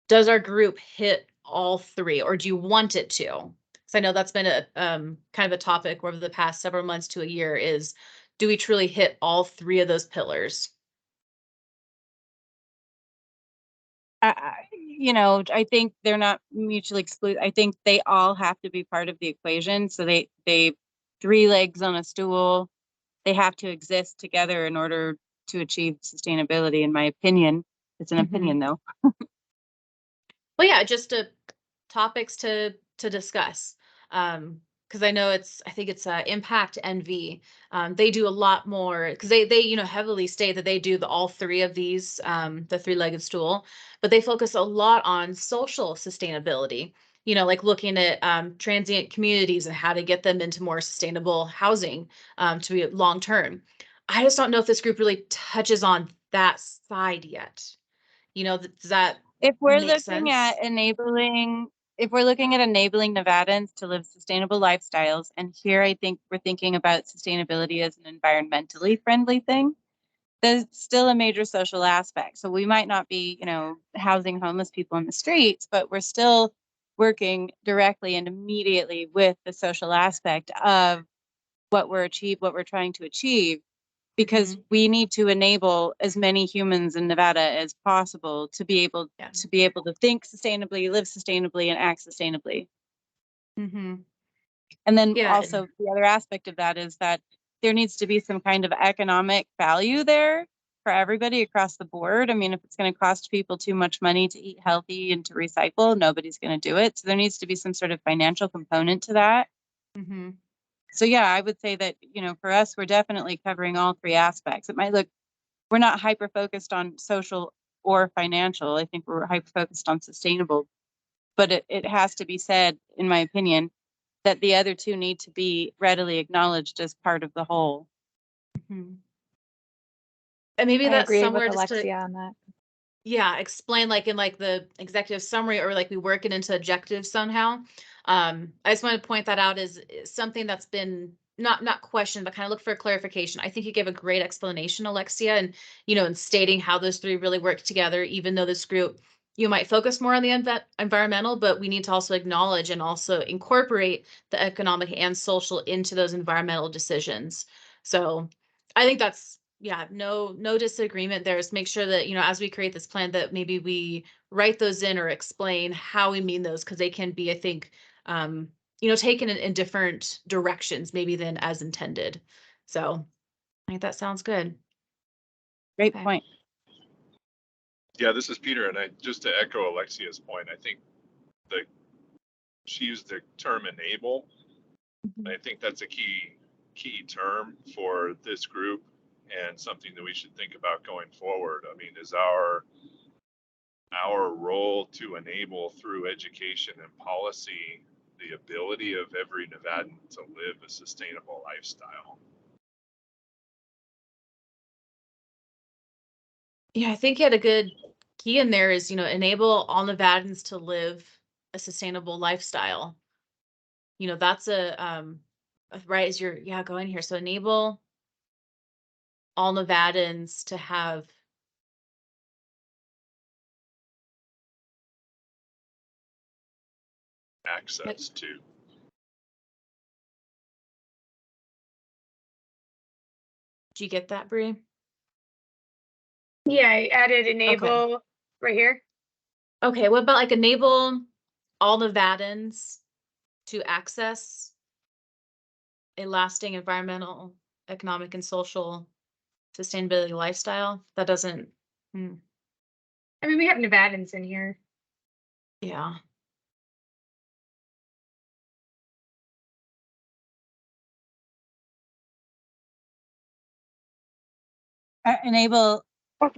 Does our group hit all three, or do you want it to? Because I know that's been a kind of a topic over the past several months to a year is, do we truly hit all three of those pillars? I think they're not mutually exclusive. I think they all have to be part of the equation. So they three legs on a stool. They have to exist together in order to achieve sustainability, in my opinion. It's an opinion, though. Well, yeah, just topics to discuss. Because I know I think it's Impact NV. They do a lot more because they heavily state that they do all three of these, the three-legged stool, but they focus a lot on social sustainability. Like looking at transient communities and how to get them into more sustainable housing to be long term. I just don't know if this group really touches on that side yet. Does that If we're make looking sense? at enabling Nevadans to live sustainable lifestyles, and here I think we're thinking about sustainability as an environmentally friendly thing, there's still a major social aspect. So we might not be, housing homeless people in the streets, but we're still working directly and immediately with the social aspect of what we're trying to achieve, because we need to enable as many humans in Nevada as possible to be able to think sustainably, live sustainably, and act sustainably. And then also the other aspect of that is that there needs to be some kind of economic value there for everybody across the board. I mean, if it's going to cost people too much money to eat healthy and to recycle, nobody's going to do it. So there needs to be some sort of financial component to that. So yeah, I would say that, for us, we're definitely covering all three aspects. It might look, we're not hyper focused on social or financial. I think we're hyper focused on sustainable, but it has to be said, in my opinion, that the other two need to be readily acknowledged as part of the whole. And maybe I that's agree somewhere with just Alexia on that. Yeah, explain like in like the executive summary, or like we work it into objectives somehow. I just want to point that out as something that's been not questioned, but kind of look for clarification. I think you gave a great explanation, Alexia, and in stating how those three really work together, even though this group, you might focus more on the environmental, but we need to also acknowledge and also incorporate the economic and social into those environmental decisions. So I think that's, yeah, no disagreement there. Is make sure that, as we create this plan, that maybe we write those in or explain how we mean those, because they can be, I think, taken in different directions maybe than as intended. So I think that sounds good. Great point. Yeah, this is Peter, and just to echo Alexia's point, I think she used the term enable. I think that's a key key term for this group and something that we should think about going forward? I mean, is our role to enable through education and policy the ability of every Nevadan to live a sustainable lifestyle? Yeah, I think you had a good key in there is, enable all Nevadans to live a sustainable lifestyle. That's right as you're, go in here. So enable all Nevadans to have Access to. Do you get that, Bree? Yeah, I added enable right here. Okay, what about like enable all Nevadans to access a lasting environmental, economic, and social sustainability lifestyle? That doesn't, I mean, we have Nevadans in here. yeah. Enable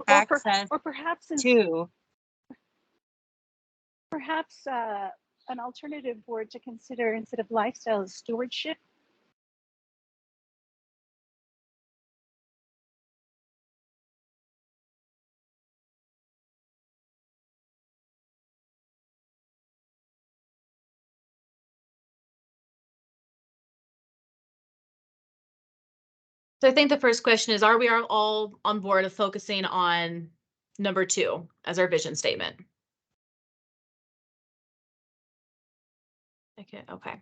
access or perhaps to. Perhaps an alternative word to consider instead of lifestyle is stewardship. So I think the first question is, are we all on board of focusing on number 2 as our vision statement? Okay.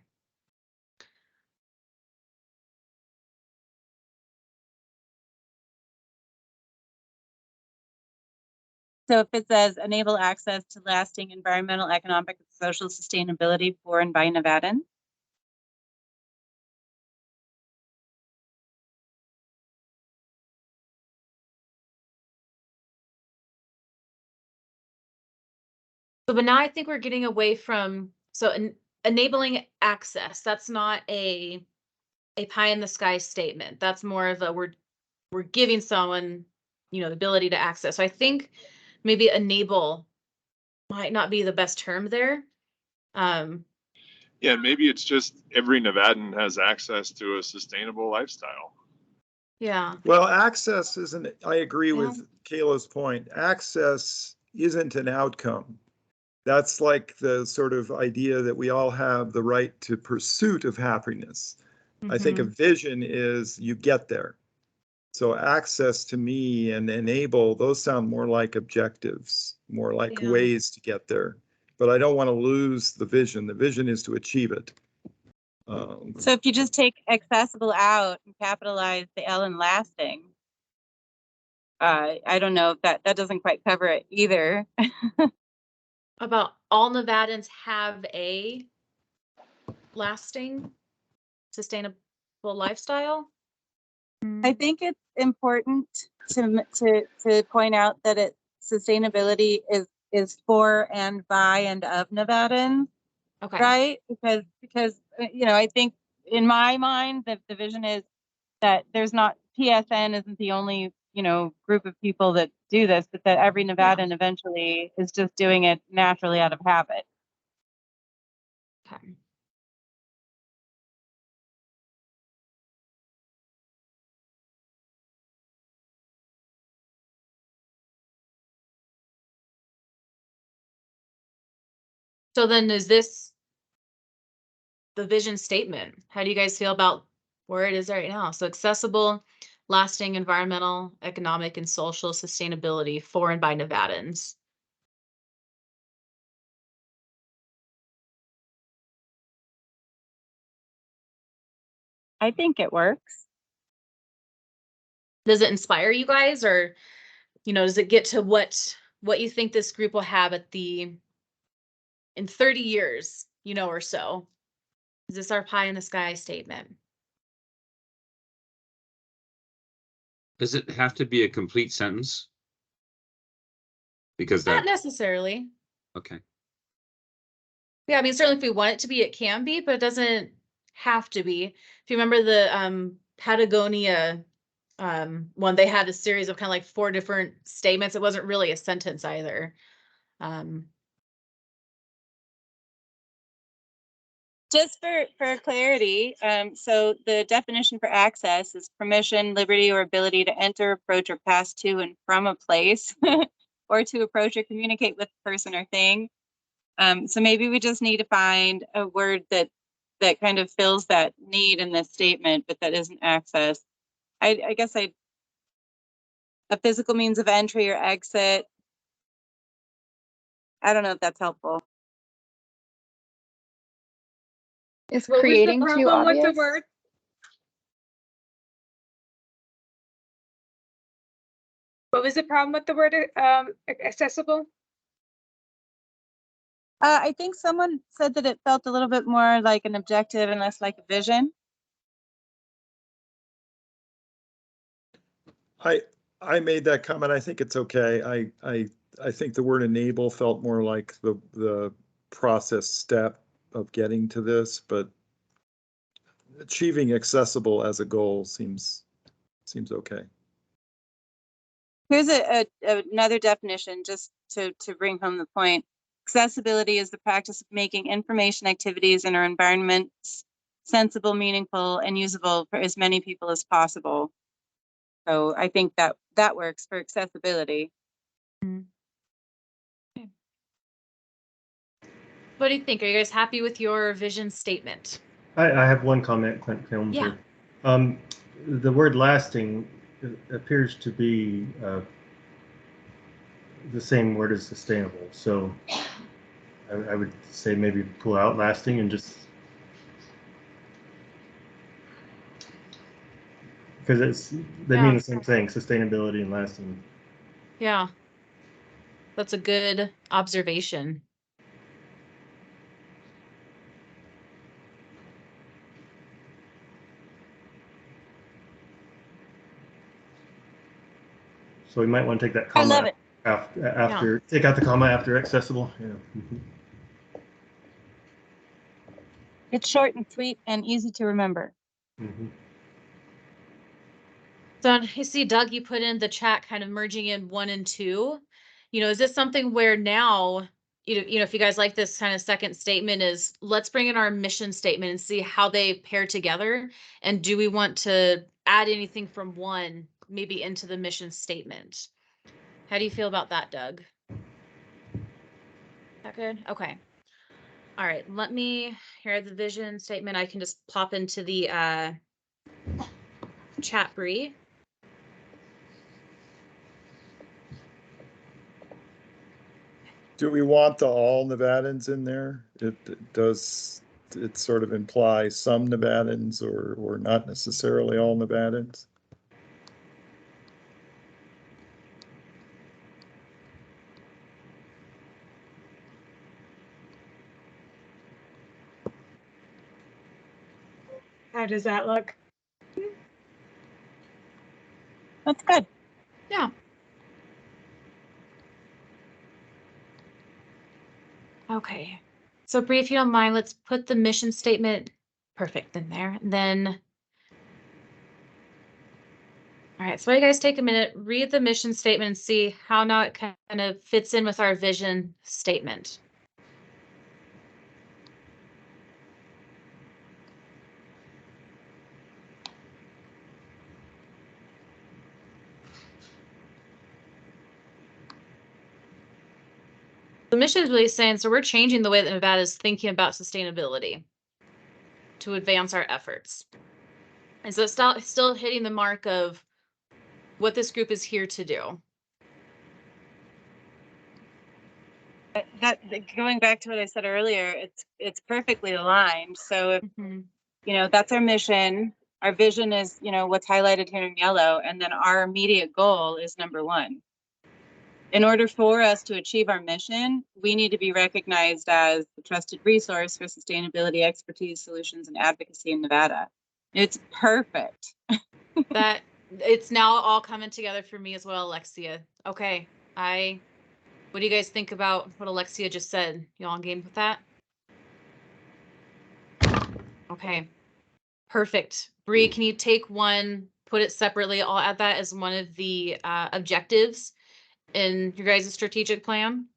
So if it says enable access to lasting environmental, economic, and social sustainability for and by Nevadans. So, but now I think we're getting away from, enabling access. That's not a pie in the sky statement. That's more of a, we're giving someone, the ability to access. So I think maybe enable might not be the best term there. Yeah, maybe it's just every Nevadan has access to a sustainable lifestyle. Yeah. Well, access isn't, I agree with Kayla's point. Access isn't an outcome. That's like the sort of idea that we all have the right to pursuit of happiness. I think a vision is you get there. So access to me and enable, those sound more like objectives, more like ways to get there. But I don't want to lose the vision. The vision is to achieve it. So if you just take accessible out and capitalize the L in lasting, I don't know if that doesn't quite cover it either. About all Nevadans have a lasting, sustainable lifestyle. I think it's important to point out that sustainability is for and by and of Nevadans. Okay. Right? Because I think in my mind the vision is that there's not, PSN isn't the only group of people that do this, but that every Nevadan eventually is just doing it naturally out of habit. Okay. So then is this the vision statement? How do you guys feel about where it is right now? So accessible, lasting environmental, economic, and social sustainability for and by Nevadans. I think it works. Does it inspire you guys, or does it get to what you think this group will have in 30 years, or so? Is this our pie in the sky statement? Does it have to be a complete sentence? Because Not that, necessarily. okay. Yeah, I mean, certainly if we want it to be, it can be, but it doesn't have to be. If you remember Patagonia one, they had a series of kind of like 4 different statements. It wasn't really a sentence either. Just for clarity, so the definition for access is permission, liberty, or ability to enter, approach, or pass to and from a place, or to approach or communicate with a person or thing. So maybe we just need to find a word that kind of fills that need in this statement, but that isn't access. I guess a physical means of entry or exit. I don't know if that's helpful. Is What was the creating too problem with the obvious? word? What was the problem with the word accessible? I think someone said that it felt a little bit more like an objective and less like a vision. I made that comment. I think it's okay. I think the word enable felt more like the process step of getting to this, but achieving accessible as a goal seems okay. Here's another definition just to bring home the point. Accessibility is the practice of making information, activities, and our environments sensible, meaningful, and usable for as many people as possible. So I think that works for accessibility. What do you think? Are you guys happy with your vision statement? I have one comment, Clint Films. Yeah. The word lasting appears to be the same word as sustainable. So I would say maybe pull out lasting and just, because they mean the same thing, sustainability and lasting. Yeah. That's a good observation. So we might want to take that I comma love it. after take out the comma after accessible. Yeah. It's short and sweet and easy to remember. So you see, Doug, you put in the chat kind of merging in 1 and 2. You know, is this something where now, you know, if you guys like this kind of second statement, is let's bring in our mission statement and see how they pair together. And do we want to add anything from 1 maybe into the mission statement? How do you feel about that, Doug? That good? Okay. All right, let me hear the vision statement. I can just pop into the chat, Bree. Do we want the all Nevadans in there? Does it sort of imply some Nevadans or not necessarily all Nevadans? How does that look? That's good. Yeah. Okay. So Bree, if you don't mind, let's put the mission statement perfect in there. And then, all right, so you guys take a minute, read the mission statement and see how now it kind of fits in with our vision statement. The mission is really saying, so we're changing the way that Nevada is thinking about sustainability to advance our efforts. And so it's still hitting the mark of what this group is here to do. That going back to what I said earlier, it's perfectly aligned. So if you know, that's our mission. Our vision is, you know, what's highlighted here in yellow, and then our immediate goal is number 1. In order for us to achieve our mission, we need to be recognized as the trusted resource for sustainability, expertise, solutions, and advocacy in Nevada. It's perfect. That it's now all coming together for me as well, Alexia. Okay, what do you guys think about what Alexia just said? You all on game with that? Okay, Perfect. Bree, can you take one, put it separately? I'll add that as one of the objectives in your guys' strategic plan.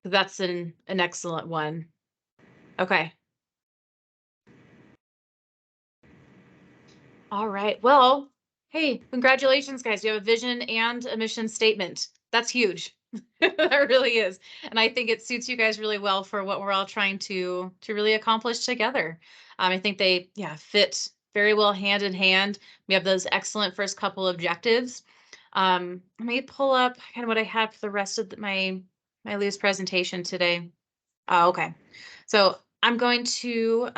That's an excellent one. Okay. All right. Well, hey, congratulations, guys. You have a vision and a mission statement. That's huge. That really is. And I think it suits you guys really well for what we're all trying to really accomplish together. I think they, fit very well hand in hand. We have those excellent first couple objectives. Let me pull up kind of what I had for the rest of my loose presentation today. Oh, okay. So I'm going to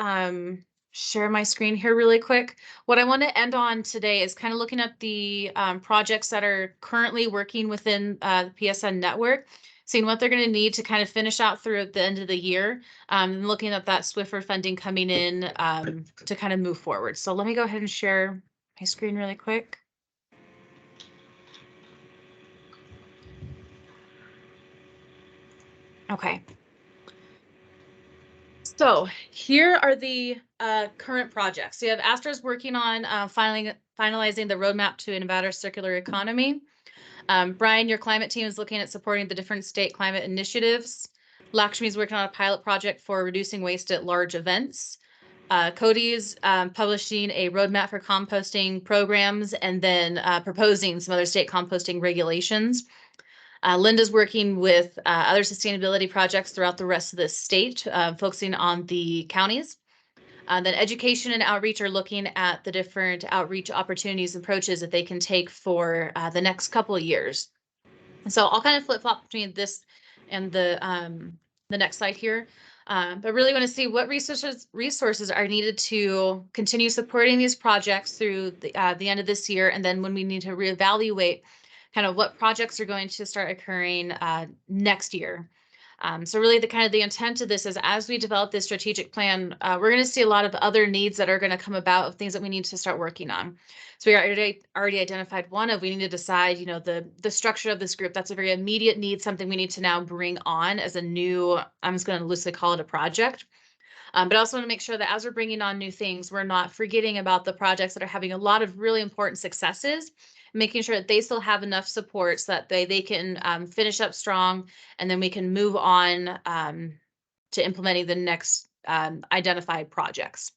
share my screen here really quick. What I want to end on today is kind of looking at the projects that are currently working within the PSN network, seeing what they're going to need to kind of finish out through at the end of the year, and looking at that Swiffer funding coming in to kind of move forward. So let me go ahead and share my screen really quick. Okay. So here are the current projects. So you have Astra's working on finalizing the roadmap to a better circular economy. Brian, your climate team is looking at supporting the different state climate initiatives. Lakshmi is working on a pilot project for reducing waste at large events. Cody is publishing a roadmap for composting programs and then proposing some other state composting regulations. Linda's working with other sustainability projects throughout the rest of the state, focusing on the counties. Then education and outreach are looking at the different outreach opportunities and approaches that they can take for the next couple of years. So I'll kind of flip-flop between this and the next slide here. But really want to see what resources are needed to continue supporting these projects through the end of this year. And then when we need to reevaluate kind of what projects are going to start occurring next year. So really the intent of this is as we develop this strategic plan, we're going to see a lot of other needs that are going to come about of things that we need to start working on. So we already identified one of we need to decide, the structure of this group. That's a very immediate need, something we need to now bring on as a new, I'm just going to loosely call it a project. But I also want to make sure that as we're bringing on new things, we're not forgetting about the projects that are having a lot of really important successes, making sure that they still have enough support so that they can finish up strong, and then we can move on to implementing the next identified projects.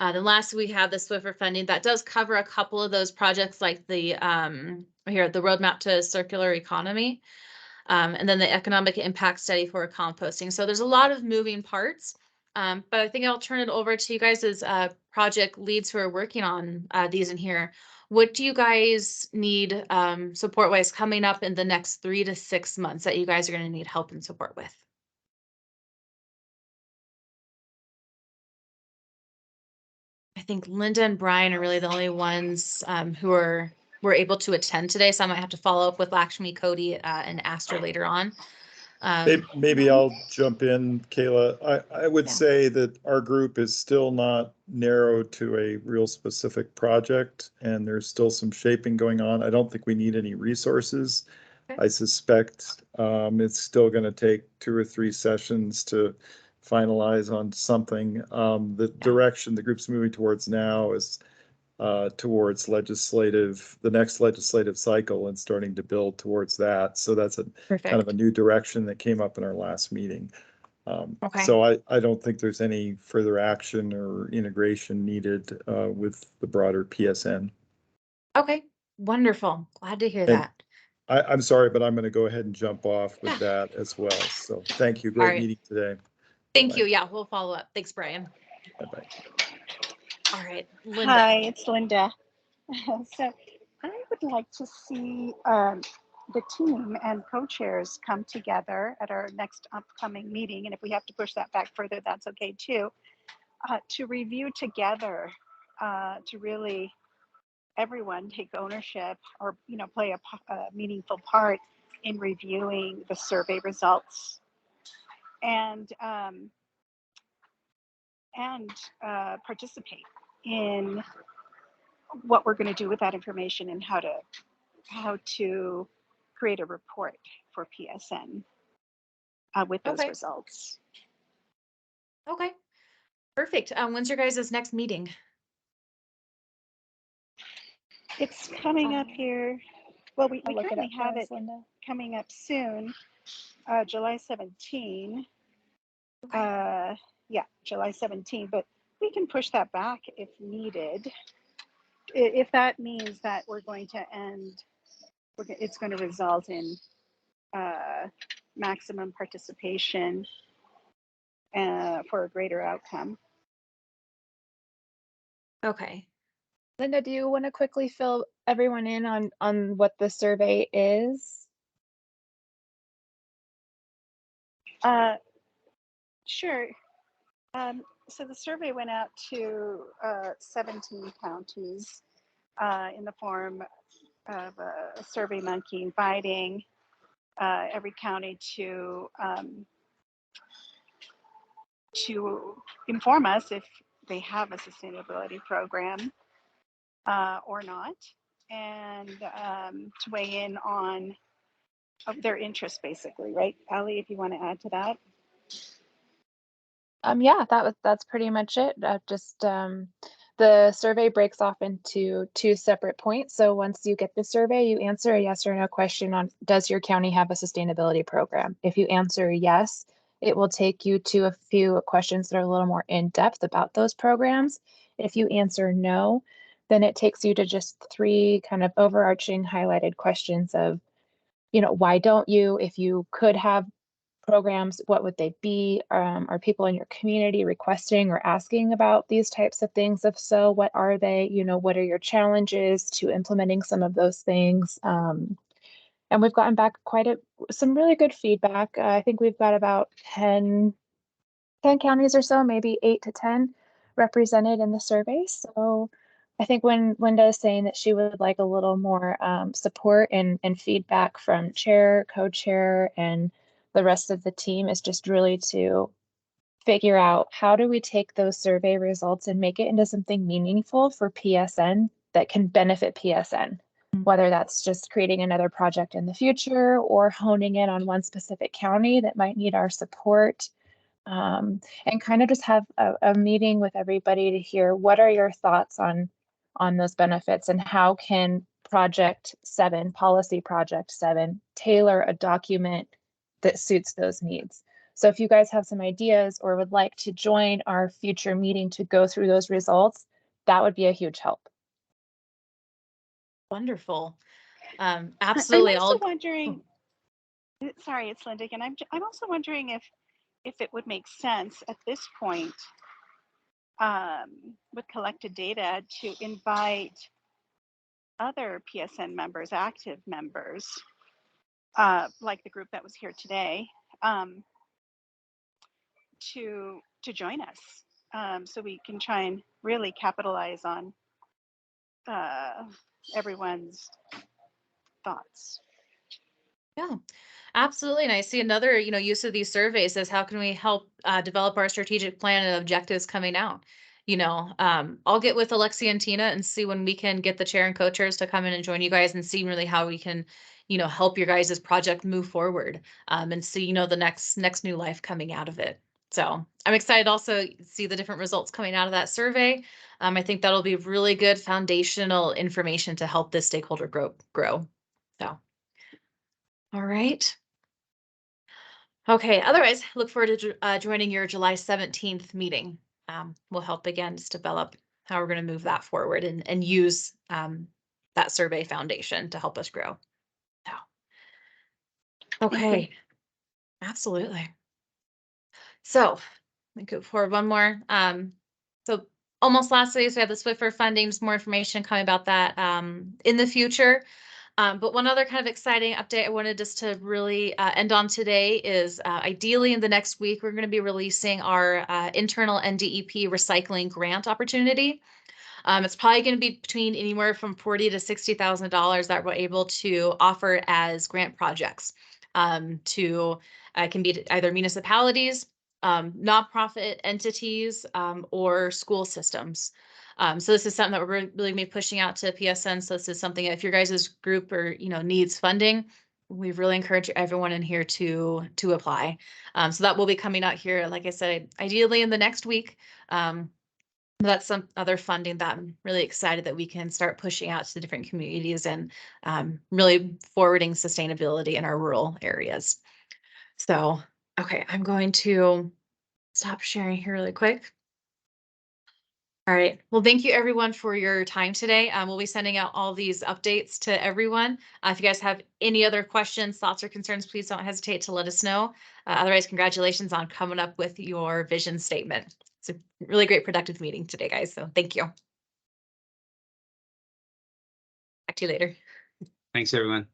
Then lastly, we have the Swiffer funding that does cover a couple of those projects like the roadmap to circular economy, and then the economic impact study for composting. So there's a lot of moving parts, but I think I'll turn it over to you guys as project leads who are working on these in here. What do you guys need support-wise coming up in the next 3 to 6 months that you guys are going to need help and support with? I think Linda and Brian are really the only ones who were able to attend today, so I might have to follow up with Lakshmi, Cody, and Astor later on. Maybe I'll jump in, Kayla. I would say that our group is still not narrowed to a real specific project, and there's still some shaping going on. I don't think we need any resources. Okay. I suspect it's still going to take 2 or 3 sessions to finalize on something. The direction the group's moving towards now is towards the next legislative cycle and starting to build towards that. So that's kind of a new direction that came up in our last meeting. Okay. So I don't think there's any further action or integration needed with the broader PSN. Okay, wonderful. Glad to hear that. I'm sorry, but I'm going to go ahead and jump off with that as well. So thank you. Great meeting today. Thank you. Yeah, we'll follow up. Thanks, Brian. Bye-bye. All right, Linda. Hi, it's Linda. So I would like to see the team and co-chairs come together at our next upcoming meeting, and if we have to push that back further, that's okay too, to review together, to really everyone take ownership or play a meaningful part in reviewing the survey results and participate in what we're going to do with that information and how to create a report for PSN with those results. Okay, Perfect. When's your guys' next meeting? It's coming up here. Well, we I'll look it currently up for have us, it Linda. coming up soon, July 17. Okay. Yeah, July 17, but we can push that back if needed. If that means that we're going to end, it's going to result in maximum participation for a greater outcome. Okay. Linda, do you want to quickly fill everyone in on what the survey is? Sure. So the survey went out to 17 counties in the form of a Survey Monkey, inviting every county to inform us if they have a sustainability program or not, and to weigh in on their interest, basically, right? Ali, if you want to add to that. Yeah, that's pretty much it. The survey breaks off into 2 separate points. So once you get the survey, you answer a yes or no question on, does your county have a sustainability program? If you answer yes, it will take you to a few questions that are a little more in depth about those programs. If you answer no, then it takes you to just 3 kind of overarching highlighted questions of, why don't you? If you could have programs, what would they be? Are people in your community requesting or asking about these types of things? If so, what are they? What are your challenges to implementing some of those things? And we've gotten back some really good feedback. I think we've got about 10 counties or so, maybe 8 to 10 represented in the survey. So I think when Linda is saying that she would like a little more support and feedback from chair, co-chair, and the rest of the team, is just really to figure out, how do we take those survey results and make it into something meaningful for PSN that can benefit PSN, whether that's just creating another project in the future or honing in on one specific county that might need our support. And kind of just have a meeting with everybody to hear, what are your thoughts on those benefits, and how can policy project 7 tailor a document that suits those needs. So if you guys have some ideas or would like to join our future meeting to go through those results, that would be a huge help. Wonderful. Absolutely. I'm also wondering, sorry, it's Linda again. I'm also wondering if it would make sense at this point, with collected data, to invite other PSN members, active members, like the group that was here today, to join us, so we can try and really capitalize on everyone's thoughts. Yeah, absolutely. And I see another, use of these surveys is, how can we help develop our strategic plan and objectives coming out? I'll get with Alexia and Tina and see when we can get the chair and co-chairs to come in and join you guys, and see really how we can, help your guys' project move forward, and see, the next new life coming out of it. So I'm excited to also see the different results coming out of that survey. I think that'll be really good foundational information to help this stakeholder grow. So. All right. Okay. Otherwise, look forward to joining your July 17th meeting. We'll help again just develop how we're going to move that forward, and use that survey foundation to help us grow. So, okay. Absolutely. So, let me go forward one more. So almost lastly, so we have the Swiffer funding, just more information coming about that in the future. But one other kind of exciting update I wanted just to really end on today is, ideally in the next week, we're going to be releasing our internal NDEP recycling grant opportunity. It's probably going to be between anywhere from $40,000 to $60,000 that we're able to offer as grant projects to can be either municipalities, nonprofit entities, or school systems. So this is something that we're really going to be pushing out to PSN. So this is something, if your guys' group or needs funding, we really encourage everyone in here to apply. So that will be coming out here, like I said, ideally in the next week. That's some other funding that I'm really excited that we can start pushing out to the different communities and really forwarding sustainability in our rural areas. So, okay, I'm going to stop sharing here really quick. All right. Well, thank you everyone for your time today. We'll be sending out all these updates to everyone. If you guys have any other questions, thoughts, or concerns, please don't hesitate to let us know. Otherwise, congratulations on coming up with your vision statement. It's a really great productive meeting today, guys. So thank you. Back to you later. Thanks, everyone.